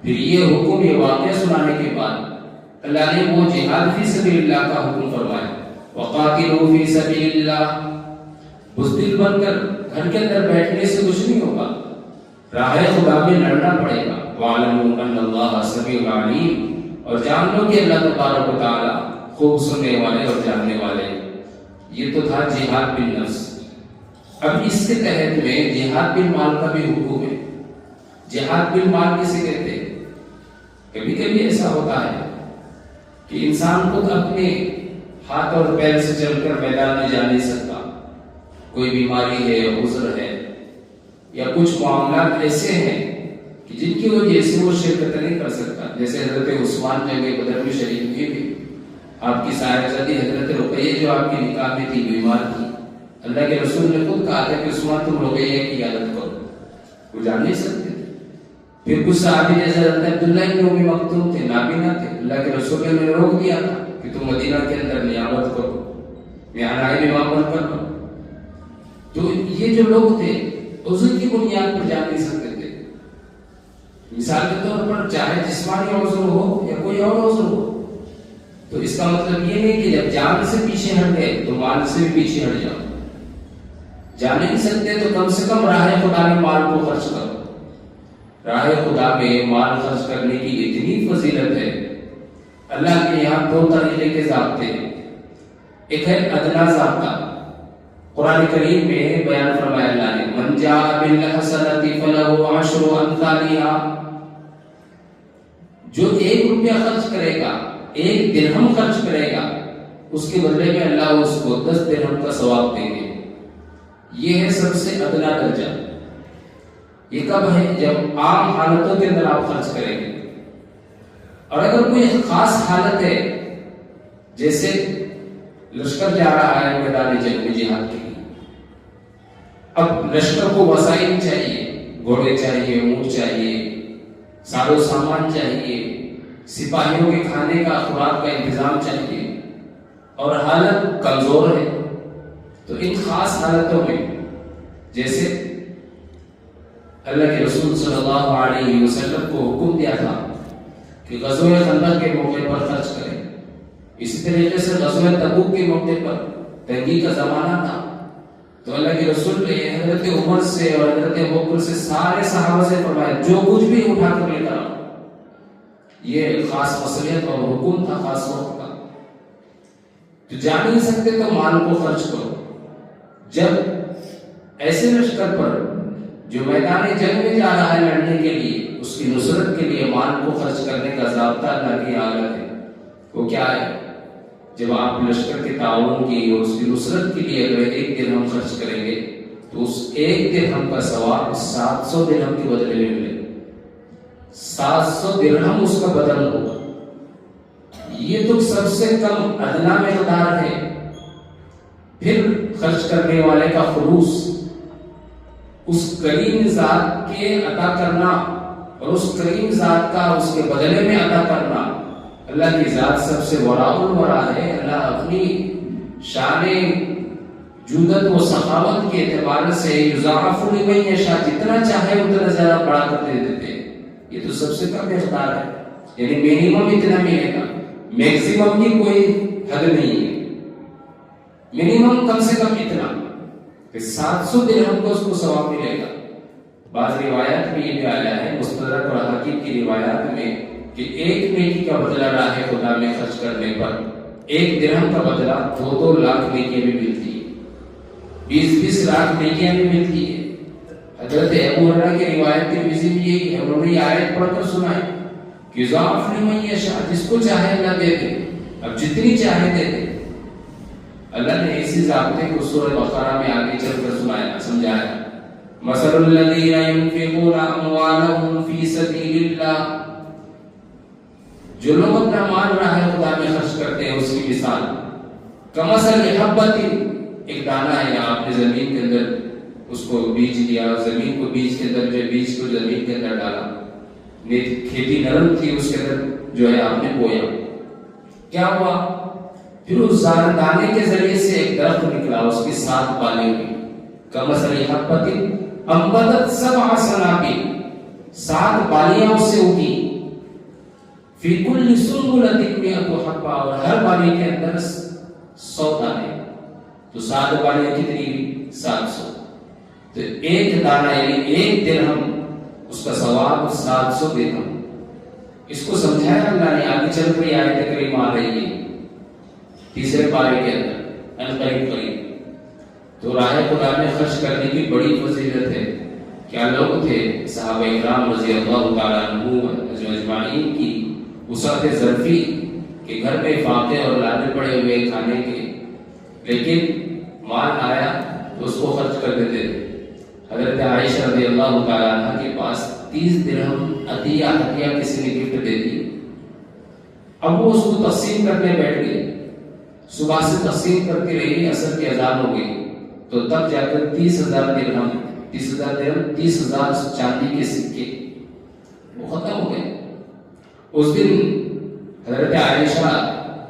پھر یہ حکم، یہ واقعہ سنانے کے بعد اللہ نے وہ جہاد فی سبیل اللہ کا حکم فرمایا، وقاتلوا فی سبیل اللہ۔ بزدل بن کر گھر کے اندر بیٹھنے سے کچھ نہیں ہوگا، راہ خدا میں لڑنا پڑے گا۔ وَاعْلَمُوا أَنَّ اللَّهَ سَمِيعٌ عَلِيمٌ، اور جان لو کہ اللہ تبارک و تعالی خوب سننے والے اور جاننے والے۔ یہ تو تھا جہاد بالنفس۔ اب اس کے تحت میں جہاد بالمال کا بھی حکم ہے۔ جہاد بالمال کسے کہتے ہیں؟ کبھی کبھی ایسا ہوتا ہے کہ انسان خود اپنے ہاتھ اور پیر سے چل کر میدان میں جا نہیں سکتا، کوئی بیماری ہے، عذر ہے، یا کچھ معاملات ایسے ہیں کہ جن کی وجہ سے وہ شرکت نہیں کر سکتا، جیسے حضرت عثمان جنگ بدر میں شریک ہوئے بھی، آپ کی صاحبزادی حضرت رقیہ جو آپ کی نکاح میں تھی، بیمار تھی، اللہ کے رسول نے خود کہا تھا کہ عثمان تم رقیہ کی عیادت کرو، وہ جان نہیں سکتے تھے۔ پھر کچھ صحابی جیسے حضرت عبداللہ ابن ام مکتوم تھے، نابینا تھے، اللہ کے رسول نے انہیں روک دیا تھا کہ تم مدینہ کے اندر نیابت کرو، یہاں امام بن کر کرو۔ تو یہ جو لوگ تھے عذر کی بنیاد پر جان نہیں سکتے تھے۔ مثال کے طور پر چاہے جسمانی عذر ہو یا کوئی اور عذر ہو، تو اس کا مطلب یہ نہیں کہ جب جان سے پیچھے ہٹ گئے تو مال سے بھی پیچھے ہٹ جاؤ۔ جان نہیں سکتے تو کم سے کم راہ خدا میں مال کو خرچ کرو۔ راہ خدا میں مال خرچ کرنے کی اتنی فضیلت ہے، اللہ کے یہاں دو طریقے کے ضابطے ہیں۔ ایک ہے ادنا ضابطہ، قرآن کریم میں بیان فرمایا اللہ نے، من جاء بالحسنۃ فلہ عشر امثالها، جو 1 روپیہ خرچ کرے گا، 1 درہم خرچ کرے گا، اس کے بدلے میں اللہ اس کو 10 درہم کا ثواب دیں گے۔ یہ ہے سب سے ادنا درجہ۔ یہ کب ہے؟ جب عام حالتوں کے اندر آپ خرچ کریں گے۔ اور اگر کوئی خاص حالت ہے، جیسے لشکر جا رہا ہے میدان جنگ میں جہاد کے لیے، اب لشکر کو وسائل چاہیے، گھوڑے چاہیے، اونٹ چاہیے، ساز و سامان چاہیے، سپاہیوں کے کھانے کا خوراک کا انتظام چاہیے، اور حالت کمزور ہے، تو ان خاص حالتوں میں جیسے اللہ کے رسول صلی اللہ علیہ وسلم کو حکم دیا تھا کہ غزوہ خندق کے موقع پر خرچ کریں، اسی طریقے سے غزوہ تبوک کے موقع پر تنگی کا زمانہ تھا، تو اللہ کے رسول نے حضرت عمر سے اور حضرت ابوبکر سے سارے صحابہ سے فرمایا جو کچھ بھی اٹھا کر لے کر آؤ۔ یہ خاص مصلحت اور حکم تھا خاص وقت کا۔ تو جا نہیں سکتے تو مال کو خرچ کرو۔ جب ایسے لشکر پر جو میدان جنگ میں جا رہا ہے لڑنے کے لیے، اس کی نصرت کے لیے مال کو خرچ کرنے کا ضابطہ اللہ کی عادت ہے، وہ کیا ہے؟ جب آپ لشکر کے تعاون کی اور اس کی نصرت کے لیے اگر 1 درہم خرچ کریں گے تو اس 1 درہم کا ثواب 700 درہم کے بدلے میں ملے گا۔ 700 درہم اس کا بدل ہوگا۔ یہ تو سب سے کم ادنا مقدار ہے۔ پھر خرچ کرنے والے کا خلوص، اس کریم ذات کے عطا کرنا اور اس کریم ذات کا اس کے بدلے میں عطا کرنا۔ اللہ کی ذات سب سے وراء الورا ہے۔ اللہ اپنی شان جودت و سخاوت کے اعتبار سے یضاعف لمن یشاء، جتنا چاہے اتنا زیادہ بڑھا کر دے دیتے ہیں۔ یہ تو سب سے کم مقدار ہے، یعنی منیمم اتنا ملے گا، میکسیمم کی کوئی حد نہیں ہے، منیمم کم سے کم اتنا کہ 700 درہم کو اس کو ثواب ملے گا۔ بعض روایات میں یہ بھی آیا ہے، مستدرک اور حاکم کی روایات میں، کہ 1 نیکی کا بدلہ راہ خدا میں خرچ کرنے پر 1 درہم کا بدلہ 2 لاکھ نیکیاں بھی ملتی ہیں، 20 لاکھ نیکیاں بھی ملتی ہیں۔ حضرت ابو ہریرہ کی روایت ترمذی میں یہی ہے، انہوں نے یہ آیت پڑھ کر سنائی کہ یضاعف لمن یشاء، جس کو چاہے اللہ دے دے، اب جتنی چاہے دے دے۔ اللہ نے اسی ضابطے کو سورہ بقرہ میں آگے چل کر سنایا، سمجھایا، مثل الذین ينفقون اموالهم فی سبیل اللہ، جو لوگ اپنا مال راہ خدا میں خرچ کرتے ہیں اس کی مثال کمثل حبۃ، ایک دانہ ہے، آپ نے زمین کے اندر اس کو بیج دیا، زمین کو بیج کے اندر جو بیج کو زمین کے اندر ڈالا، کھیتی نرم تھی، اس کے اندر جو ہے آپ نے بویا، کیا ہوا؟ پھر اس دانے کے ذریعے سے ایک درخت نکلا، اس کی 7 بالیں ہوئی، کمثل حبۃ انبتت 7 سنابل، 7 بالیاں اس سے اگی، فی کل سنبلۃ مئۃ حبۃ، اور ہر بالی کے اندر 100 دانے، تو 7 بالیاں کتنی ہوئی؟ 700۔ تو 1 دانہ یعنی 1 درہم، اس کا ثواب 700 درہم۔ اس کو سمجھایا اللہ نے، آگے چل کر آیت کریمہ آ رہی ہے 3 پارے کے اندر قریب۔ تو راہ خدا میں خرچ کرنے کی بڑی فضیلت ہے۔ کیا لوگ تھے صحابہ اکرام رضی اللہ تعالیٰ عنہم اجمعین کی وسعت ظرفی کہ گھر میں فاقے اور لانے پڑے ہوئے کھانے کے، لیکن مال آیا تو اس کو خرچ کر دیتے تھے۔ حضرت عائشہ رضی اللہ تعالیٰ عنہ کے پاس 30 درہم ہدیہ کسی نے گفٹ دے دی۔ اب وہ اس کو تقسیم کرنے بیٹھ گئی، صبح سے تقسیم کرتی رہی، عصر کی اذان ہو گئی تو تب جا کر 30,000 درہم 30,000 چاندی کے سکے وہ ختم ہو گئے۔ اس دن حضرت عائشہ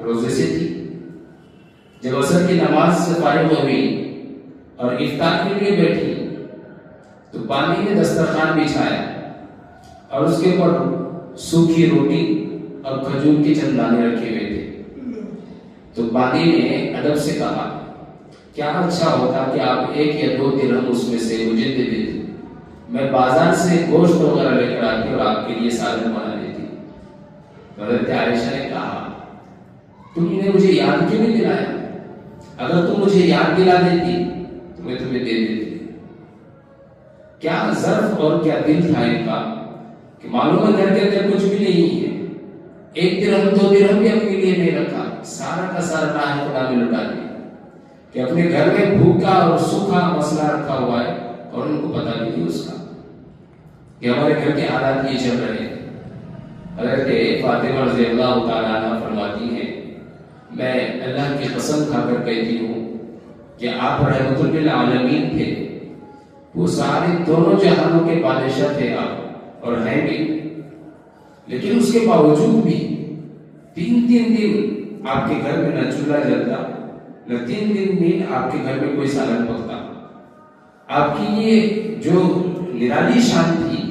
روزے سے تھی، جب عصر کی نماز سے فارغ ہوئی اور افطار کے لیے بیٹھی تو بانی نے دسترخوان بچھایا اور اس کے اوپر سوکھی روٹی اور کھجور کے چند دانے رکھے ہوئے تھے۔ تو بانی نے ادب سے کہا کیا اچھا ہوتا کہ آپ 1 یا 2 درہم اس میں سے مجھے دے دیتے، میں بازار سے گوشت وغیرہ لے کر آتی اور آپ کے لیے سالن بنا دیتی۔ حضرت عائشہ نے کہا تم نے مجھے یاد کیوں نہیں دلایا؟ اگر تم مجھے یاد دلا دیتی تو میں تمہیں دے دیتی۔ کیا ظرف اور کیا دل تھا ان کا کہ معلوم ہے گھر کے اندر کچھ بھی نہیں ہے، 1 درہم 2 درہم بھی اپنے لیے نہیں رکھا، سارا کا سارا راہ خدا میں لٹا دیا، کہ اپنے گھر میں بھوکا اور سوکھا مسئلہ رکھا ہوا ہے اور ان کو پتہ بھی نہیں اس کا کہ ہمارے گھر کے حالات یہ چل رہے ہیں۔ حضرت فاطمہ رضی اللہ تعالیٰ عنہ فرماتی ہیں میں اللہ کی قسم کھا کر کہتی ہوں کہ آپ رحمت للعالمین تھے، وہ سارے دونوں جہانوں کے بادشاہ تھے آپ اور ہیں بھی، لیکن اس کے باوجود بھی 3 دن آپ کے گھر میں نہ چولہا جلتا، نہ 3 دن آپ کے گھر میں کوئی سالن پکتا۔ آپ کی یہ جو نرالی شان تھی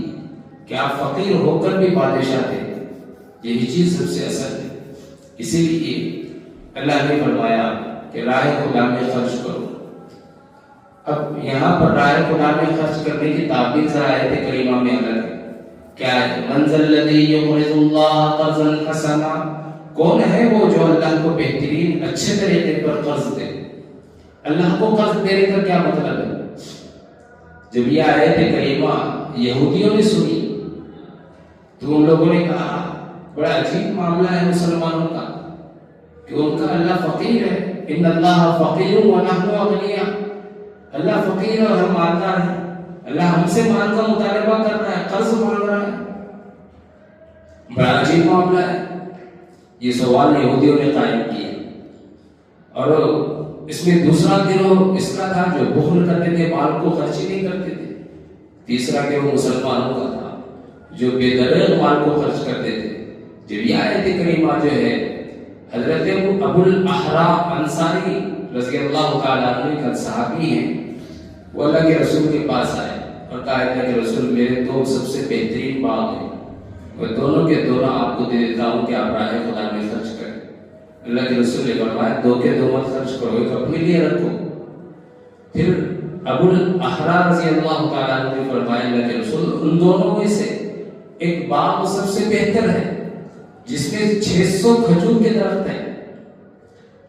کہ آپ فقیر ہو کر بھی بادشاہ تھے، یہی چیز سب سے اصل ہے۔ اسی لیے اللہ نے فرمایا کہ راہ خدا میں خرچ کرو۔ اب یہاں پر راہ خدا میں خرچ کرنے کی تعبیر ذرا آیت کریمہ میں الگ ہے۔ کیا ہے؟ من ذا الذی یقرض اللہ قرضا حسنا، کون ہے وہ جو اللہ کو بہترین اچھے طریقے پر قرض دے؟ اللہ کو قرض دینے کا کیا مطلب ہے؟ جب یہ آیت کریمہ یہودیوں نے سنی تو ان لوگوں نے کہا بڑا عجیب معاملہ ہے مسلمانوں کا کہ ان کا اللہ فقیر ہے، ان اللہ فقیر ونحن اغنیاء، اللہ فقیر اور ہم مالدار ہیں، اللہ ہم سے مال کا مطالبہ کر رہا ہے، قرض مانگ رہا ہے، بڑا عجیب معاملہ ہے۔ یہ سوال یہودیوں نے قائم کیا، اور اس میں دوسرا گروہ اس کا تھا جو بخل کرتے تھے، مال کو خرچ ہی نہیں کرتے تھے۔ تیسرا گروہ مسلمانوں کا تھا جو بے دریغ مال کو خرچ کرتے تھے۔ جب یہ آیت کریمہ جو ہے حضرت ابو الاحرا انصاری رضی اللہ تعالیٰ عنہ کا صحابی ہیں، وہ اللہ کے رسول کے پاس آئے اور کہا اللہ کے رسول میرے 2 سب سے بہترین باغ ہیں، میں دونوں کے دونوں آپ کو دے دیتا ہوں کہ آپ راہ خدا میں خرچ کریں۔ اللہ کے رسول نے فرمایا 2 کے 2 مت خرچ کرو، ایک اپنے لیے رکھو۔ پھر ابو الاحرا رضی اللہ تعالیٰ عنہ نے فرمایا اللہ کے رسول ان دونوں میں سے ایک باغ سب سے بہتر ہے جس میں 600 کھجور کے درخت ہیں،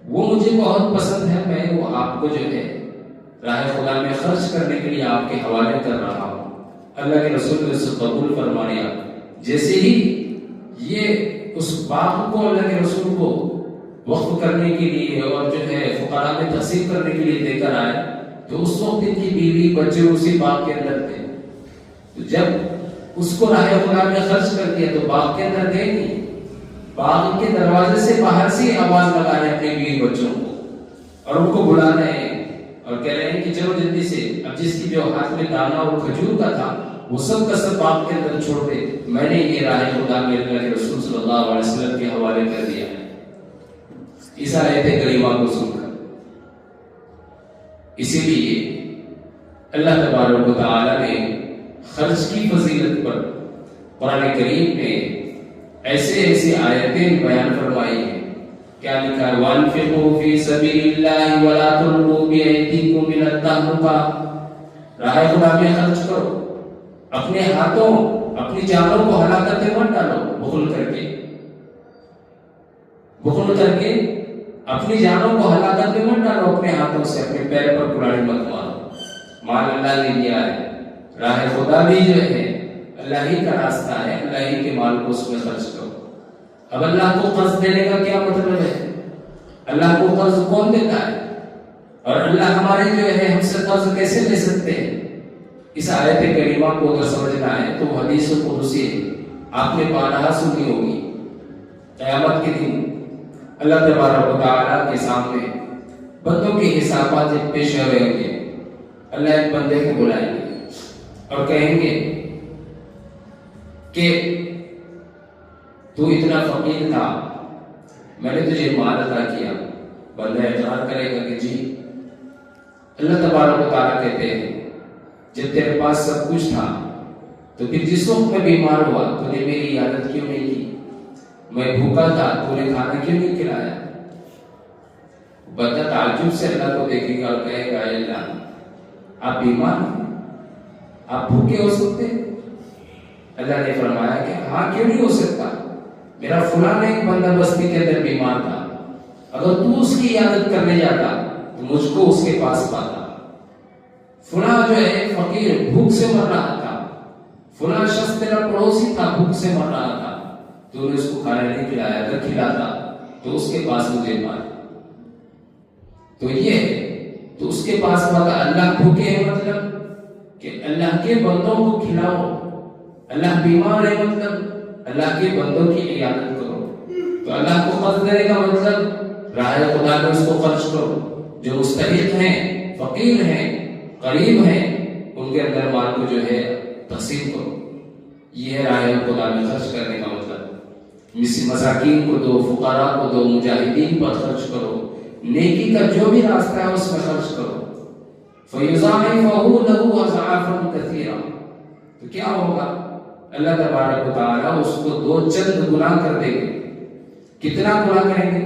وہ مجھے بہت پسند ہے، میں وہ آپ کو جو ہے راہ خدا میں خرچ کرنے کے لیے آپ کے حوالے کر رہا ہوں۔ اللہ کے رسول نے اسے قبول فرما لیا۔ جیسے ہی یہ اس باغ کو اللہ کے رسول کو وقف کرنے کے لیے اور جو ہے فقراء میں تقسیم کرنے کے لیے دے کر آئے تو اس وقت ان کی بیوی بچے اسی باغ کے اندر تھے، تو جب اس کو راہ خدا میں خرچ کر دیا تو باغ کے اندر گئے نہیں، باغ کے دروازے سے باہر سے آواز لگا رہے اپنے بیوی بچوں کو اور ان کو بلا رہے ہیں اور کہہ رہے ہیں کہ چلو جلدی سے، اب جس کی جو ہاتھ میں دانا اور کھجور کا تھا وہ سب کا سب باغ کے اندر چھوڑ دے، میں نے یہ راہ خدا میں اللہ کے رسول صلی اللہ علیہ وسلم کے حوالے کر دیا ہے۔ اس آیت کریمہ کو سن کر اسی لیے اللہ تبارک و تعالی نے خرچ کی فضیلت پر قرآن کریم میں ایسے آیتیں بیان فرمائی ہیں۔ کیا لکھا ہے؟ وَانفِقُوا فِي سَبِيلِ اللَّهِ وَلَا تُلْقُوا بِأَيْدِيكُمْ إِلَى التَّهْلُكَةِ، راہ خدا میں خرچ کرو، اپنے ہاتھوں اپنی جانوں کو ہلاکت میں مت ڈالو، بخل کر کے اپنی جانوں کو ہلاکت میں مت ڈالو، اپنے ہاتھوں سے اپنے پیر پر کلاڑی مت مارو۔ مال اللہ نے دیا ہے، راہ خدا بھی جو ہے اللہ ہی کا راستہ ہے، اللہ ہی کے مال کو اس میں خرچ کرو۔ اب اللہ کو قرض دینے کا کیا مطلب اللہ کو قرض کون دیتا ہے؟ اور اللہ ہمارے جو ہے ہم سے قرض کیسے لے سکتے ہیں؟ اس آیت کریمہ کو اگر سمجھنا ہے تو حدیث قدسی آپ نے بارہا سنی ہوگی. قیامت کے دن اللہ تبارک و تعالیٰ کے سامنے بندوں کے حسابات جب پیش ہوئیں گے، اللہ ایک بندے کو بلائیں گے اور کہیں گے کہ تو اتنا فقیر تھا، میں نے تجھے مال عطا کیا. بندہ اقرار کرے گا کہ جی. اللہ تبارک و تعالیٰ کہتے ہیں جب تیرے پاس سب کچھ تھا تو پھر جس وقت میں بیمار ہوا تو نے میری عادت کیوں نہیں کی؟ میں بھوکا تھا تو نے کھانا کیوں نہیں کھلایا؟ بندہ تعجب سے اللہ کو دیکھے گا اور کہے گا اے اللہ، آپ بیمار ہیں، آپ بھوکے ہو سکتے؟ اللہ نے فرمایا کہ ہاں کیوں نہیں ہو سکتا، میرا فلاں ایک بندہ بستی کے اندر بیمار تھا، اگر تو اس کی عیادت کرنے جاتا تو مجھ کو اس کے پاس پاتا. فلاں جو ہے فقیر بھوک سے مر رہا تھا، فلاں شخص تیرا پڑوسی تھا بھوک سے مر رہا تھا، تو نے اس کو کھانا نہیں کھلایا، اگر کھلاتا تو اس کے پاس مجھے پاتا. تو یہ تو اس کے پاس پاتا. اللہ بھوکے ہے مطلب کہ اللہ کے بندوں کو کھلاؤ، اللہ بیمار ہے مطلب اللہ کے بندوں کی عیادت کرو. تو اللہ کو قرض دینے کا مطلب راہ خدا میں اس کو خرچ کرو. جو مستحق ہیں، فقیر ہیں، قریب ہیں، ان کے اندر مال کو جو ہے تقسیم کرو. یہ ہے راہ خدا میں خرچ کرنے کا مطلب. مساکین کو دو، فقراء کو دو، مجاہدین پر خرچ کرو، نیکی کا جو بھی راستہ ہے اس میں خرچ کرو. فَيُضَاعِفَهُ لَهُ أَضْعَافًا كَثِيرًا. تو کیا ہوگا؟ اللہ تبارک و تعالیٰ اس کو دو چند گنا کر دے گے. کتنا گنا کریں گے؟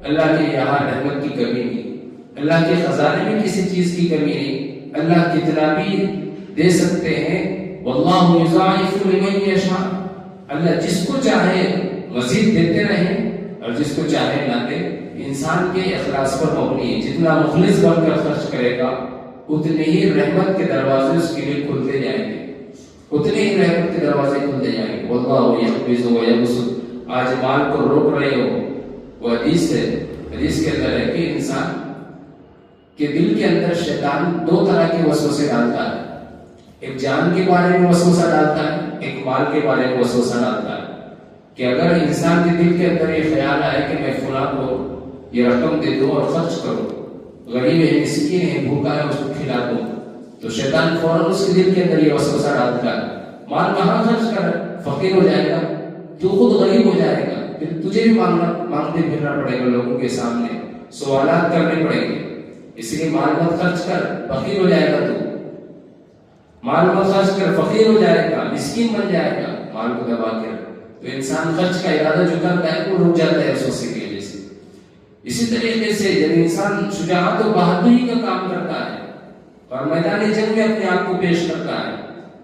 اللہ کے یہاں رحمت کی کمی نہیں، اللہ کے خزانے میں کسی چیز کی کمی نہیں. اللہ کتنا بھی دے سکتے ہیں. وَاللَّهُ يُضَاعِفُ لِمَن يَشَاءُ. اللہ جس کو چاہے مزید دیتے رہیں اور جس کو چاہے نہ دے. انسان کے اخلاص پر مبنی ہے. جتنا مخلص بن کر خرچ کرے گا اتنے ہی رحمت کے دروازے اس کے لیے کھلتے جائیں گے، اتنے ہی رحمت کے دروازے کھلتے جائیں گے. واللہ یقبض ویبسط. آج مال کو روک رہے ہو، وہ حدیث ہے، حدیث کے اندر ہے کہ انسان کے دل کے اندر شیطان دو طرح کے وسوسے ڈالتا ہے. ایک جان کے بارے میں وسوسہ ڈالتا ہے، ایک مال کے بارے میں وسوسہ ڈالتا ہے. کہ اگر انسان کے دل کے اندر یہ خیال آئے کہ میں فلاں کو یہ رقم دے دوں اور خرچ کروں، غریب ہے، مسکین ہے، بھوکا ہے، اس کو کھلا دوں، تو شیطان فوراً اس کے دل کے اندر یہ وسوسہ ڈالتا ہے مال کہاں خرچ کر، فقیر ہو جائے گا، تو خود غریب ہو جائے گا، پھر تجھے بھی مانگتے پھرنا پڑے گا، لوگوں کے سامنے سوالات کرنے پڑیں گے. اس لیے مال مت خرچ کر، فقیر ہو جائے گا. تو مال مت خرچ کر، فقیر ہو جائے گا، مسکین بن جائے گا. مال کو دبا کے تو انسان خرچ کا ارادہ جو کرتا ہے وہ رک جاتا ہے وسوسے کی وجہ سے. اسی طریقے سے جب انسان شجاعت و بہادری کا کام کرتا ہے اور میدان جنگ میں اپنے آپ کو پیش کرتا ہے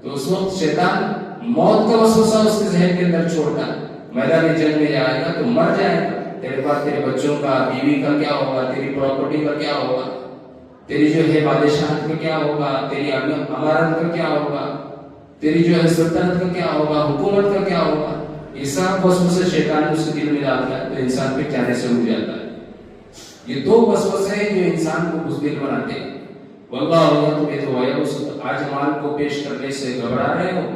تو اس وقت شیطان موت کا وسوسہ اس کے ذہن کے اندر چھوڑتا ہے. میدان جنگ میں جائے گا تو مر جائے گا، تیرے پاس تیرے بچوں کا، بیوی کا کیا ہوگا، تیری پراپرٹی کا کیا ہوگا، تیری جو ہے بادشاہت کا کیا ہوگا، تیری امارت کا کیا ہوگا، تیری جو ہے سلطنت کا کیا ہوگا، حکومت کا کیا ہوگا. یہ سب وسوسے شیطان اس کے دل میں ڈالتا ہے تو انسان پہ جانے سے رک جاتا ہے. یہ دو وسوسے ہیں جو انسان کو بزدل بناتے ہیں. واللہ یقبض ویبسط. آج مال کو پیش کرنے سے گھبرا رہے ہو؟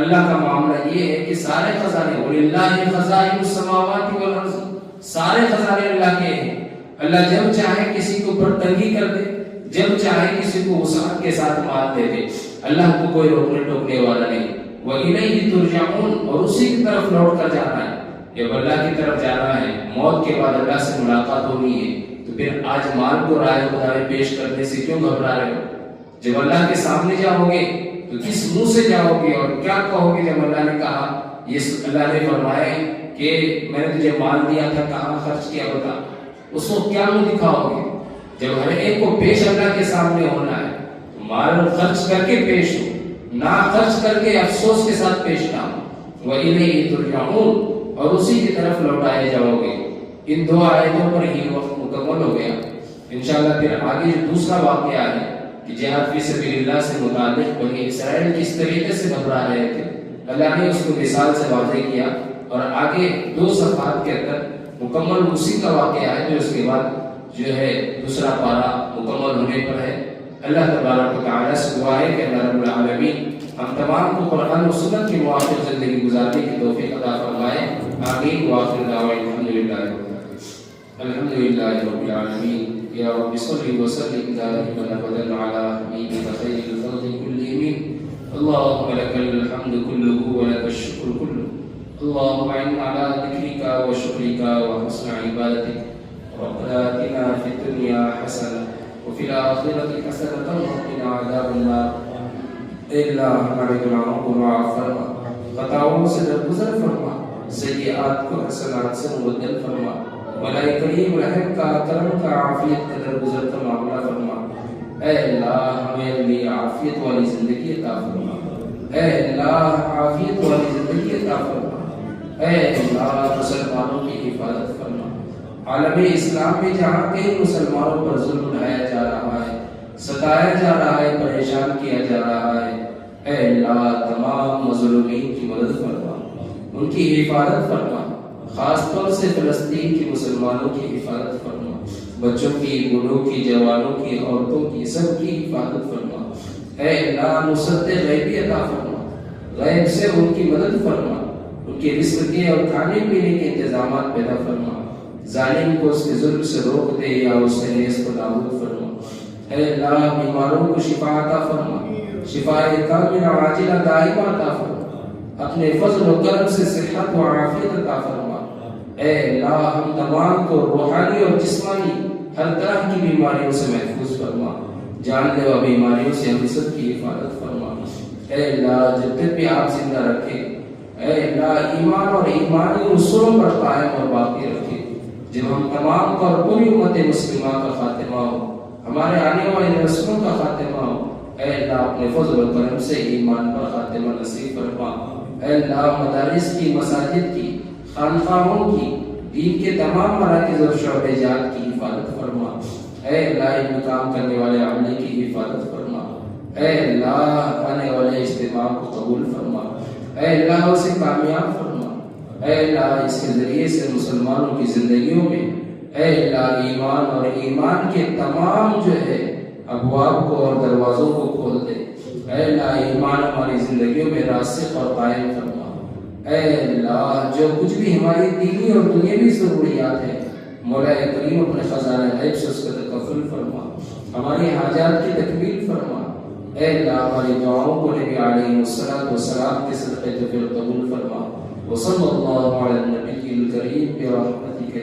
اللہ کا معاملہ یہ ہے کہ سارے خزانے وَلِلَّهِ خَزَائِنُ السَّمَاوَاتِ وَالْأَرْضِ. سارے خزانے اللہ کے ہیں. اللہ جب چاہے کسی کو اوپر تنگی کر دے، جب چاہے کسی کو وسعت کے ساتھ مال دے دے. اللہ کو کوئی روکنے ٹوکنے والا نہیں. وَإِلَيْهِ تُرْجَعُونَ. اور اسی کی طرف لوٹ کر جانا ہے، جب اللہ کی طرف جانا ہے، موت کے بعد اللہ سے ملاقات ہونی ہے. تو پھر آج مال کو رائے خدا میں پیش کرنے سے کیوں گھبرا رہے ہو؟ جب اللہ کے سامنے جاؤ گے تو کس منہ سے جاؤ گے اور کیا کہو گے؟ جب اللہ نے کہا، یہ اللہ نے فرمایا کہ میں نے تجھے مال دیا تھا، کہاں خرچ کیا بتا، اس کو کیا منہ دکھاؤ گے؟ جب ہر ایک کو پیش اللہ کے سامنے ہونا ہے تو مال خرچ کر کے پیش ہو، نہ خرچ کر کے افسوس کے ساتھ پیش نہ ہو. وَإِلَيْهِ تُرْجَعُونَ. اور اسی کی طرف لوٹائے جاؤ گے. ان دو آیتوں پر ہی وقت مکمل ہو گیا. انشاءاللہ پھر آگے جو دوسرا واقعہ ہے کہ جہاد فی سبیل اللہ سے متعلق بنی اسرائیل کس طریقے سے گھبرا رہے تھے، اللہ نے اس کو مثال سے واضح کیا اور آگے 2 صفحات کے اندر مکمل اسی کا واقعہ ہے جو اس کے بعد جو ہے دوسرا پارہ مکمل ہونے پر ہے۔ اللہ تبارک و تعالیٰ سے دعا ہے کہ اللہ رب العالمین ہم تمام کو قرآن و سنت کے موافق زندگی گزارنے کی توفیق عطا فرمائے۔ آمین وآخر دعوانا الحمدللہ رب العالمین۔ یا رب صلی وسلم دائما ابدا علی حبیبک خیر الخلق کلہم۔ اللهم لك الحمد كله ولك الشكر كله، اللهم اعنا على ذكرك وشكرك وحسن عبادتك، ربنا آتنا في الدنيا حسنة وفي الآخرة حسنة وقنا عذاب النار۔ اے اللہ ہمارے گناہوں کو معاف فرما، خطاؤں سے درگزر فرما، سیئات کو حسنات سے مبدل فرما، مولا کریم رحم کا، کرم کا، عافیت کا درگزر کا معاملہ فرما۔ اے اللہ ہمیں لیے عافیت والی زندگی عطا فرما، اے اللہ عافیت والی زندگی عطا فرما، اے اللہ مسلمانوں کی حفاظت فرما۔ عالم اسلام میں جہاں کئی مسلمانوں پر ظلم اٹھایا جا رہا ہے، ستایا جا رہا ہے، پریشان کیا جا رہا ہے، اے اللہ تمام مظلومین کی مدد فرما، ان کی حفاظت فرما، خاص طور سے فلسطین کے مسلمانوں کی حفاظت فرما، بچوں کی، بوڑھوں کی، جوانوں کی، عورتوں کی، سب کی حفاظت فرما۔ اے اللہ نصرت غیبی عطا فرما، غیب سے ان کی مدد فرما، ان کے رزق کے اور کھانے پینے کے انتظامات پیدا فرما، ظالم کو اس کے ظلم سے روک دے یا اس سے نیست و نابود فرما۔ اے اللہ بیماروں کو شفا عطا فرما، شفاء کاملہ عاجلہ دائمہ عطا فرما، اپنے فضل و کرم سے صحت و عافیت عطا فرما۔ اے اللہ ہم تمام کو روحانی اور جسمانی ہر طرح کی بیماریوں سے محفوظ فرما، جان لیوا بیماریوں سے ہم سب کی حفاظت فرما۔ اے اللہ جب تک بھی آپ زندہ رکھے، اے اللہ ایمان اور ایمانی اصولوں پر قائم اور باقی رکھے، جب ہم تمام کو اور پوری امت مسلمہ کا خاتمہ ہو، ہمارے آنے والے نسلوں کا خاتمہ ہو، اے اللہ اپنے فضل و کرم سے ایمان پر خاتمہ نصیب فرما۔ اے اللہ مدارس کی، مساجد کی، خانقاہوں کی، دین کے تمام مراکز اور شعبہ جات کی حفاظت فرما۔ اے اللہ ان کام کرنے والے عملے کی حفاظت فرما۔ اے اللہ آنے والے اجتماع کو قبول فرما، اے اللہ اسے کامیاب فرما۔ اے اللہ اس کے ذریعے سے مسلمانوں کی زندگیوں میں اے اللہ ایمان اور ایمان کے تمام جو ہے ابواب کو اور دروازوں کو کھول دے۔ اے اللہ ایمان ہماری زندگیوں میں راسخ اور قائم فرما۔ اے اللہ جو کچھ بھی ہماری دینی اور دنیاوی ضروریات ہیں مولا کریم اپنے خزانہ غیب سے اس کا تکفل فرما، ہماری حاجات کی تکمیل فرما۔ اے اللہ ہماری دعاؤں کو نبی علیہ السلام کے صدقے قبول فرما۔ وصلی اللہ علی النبی الکریم برحمتک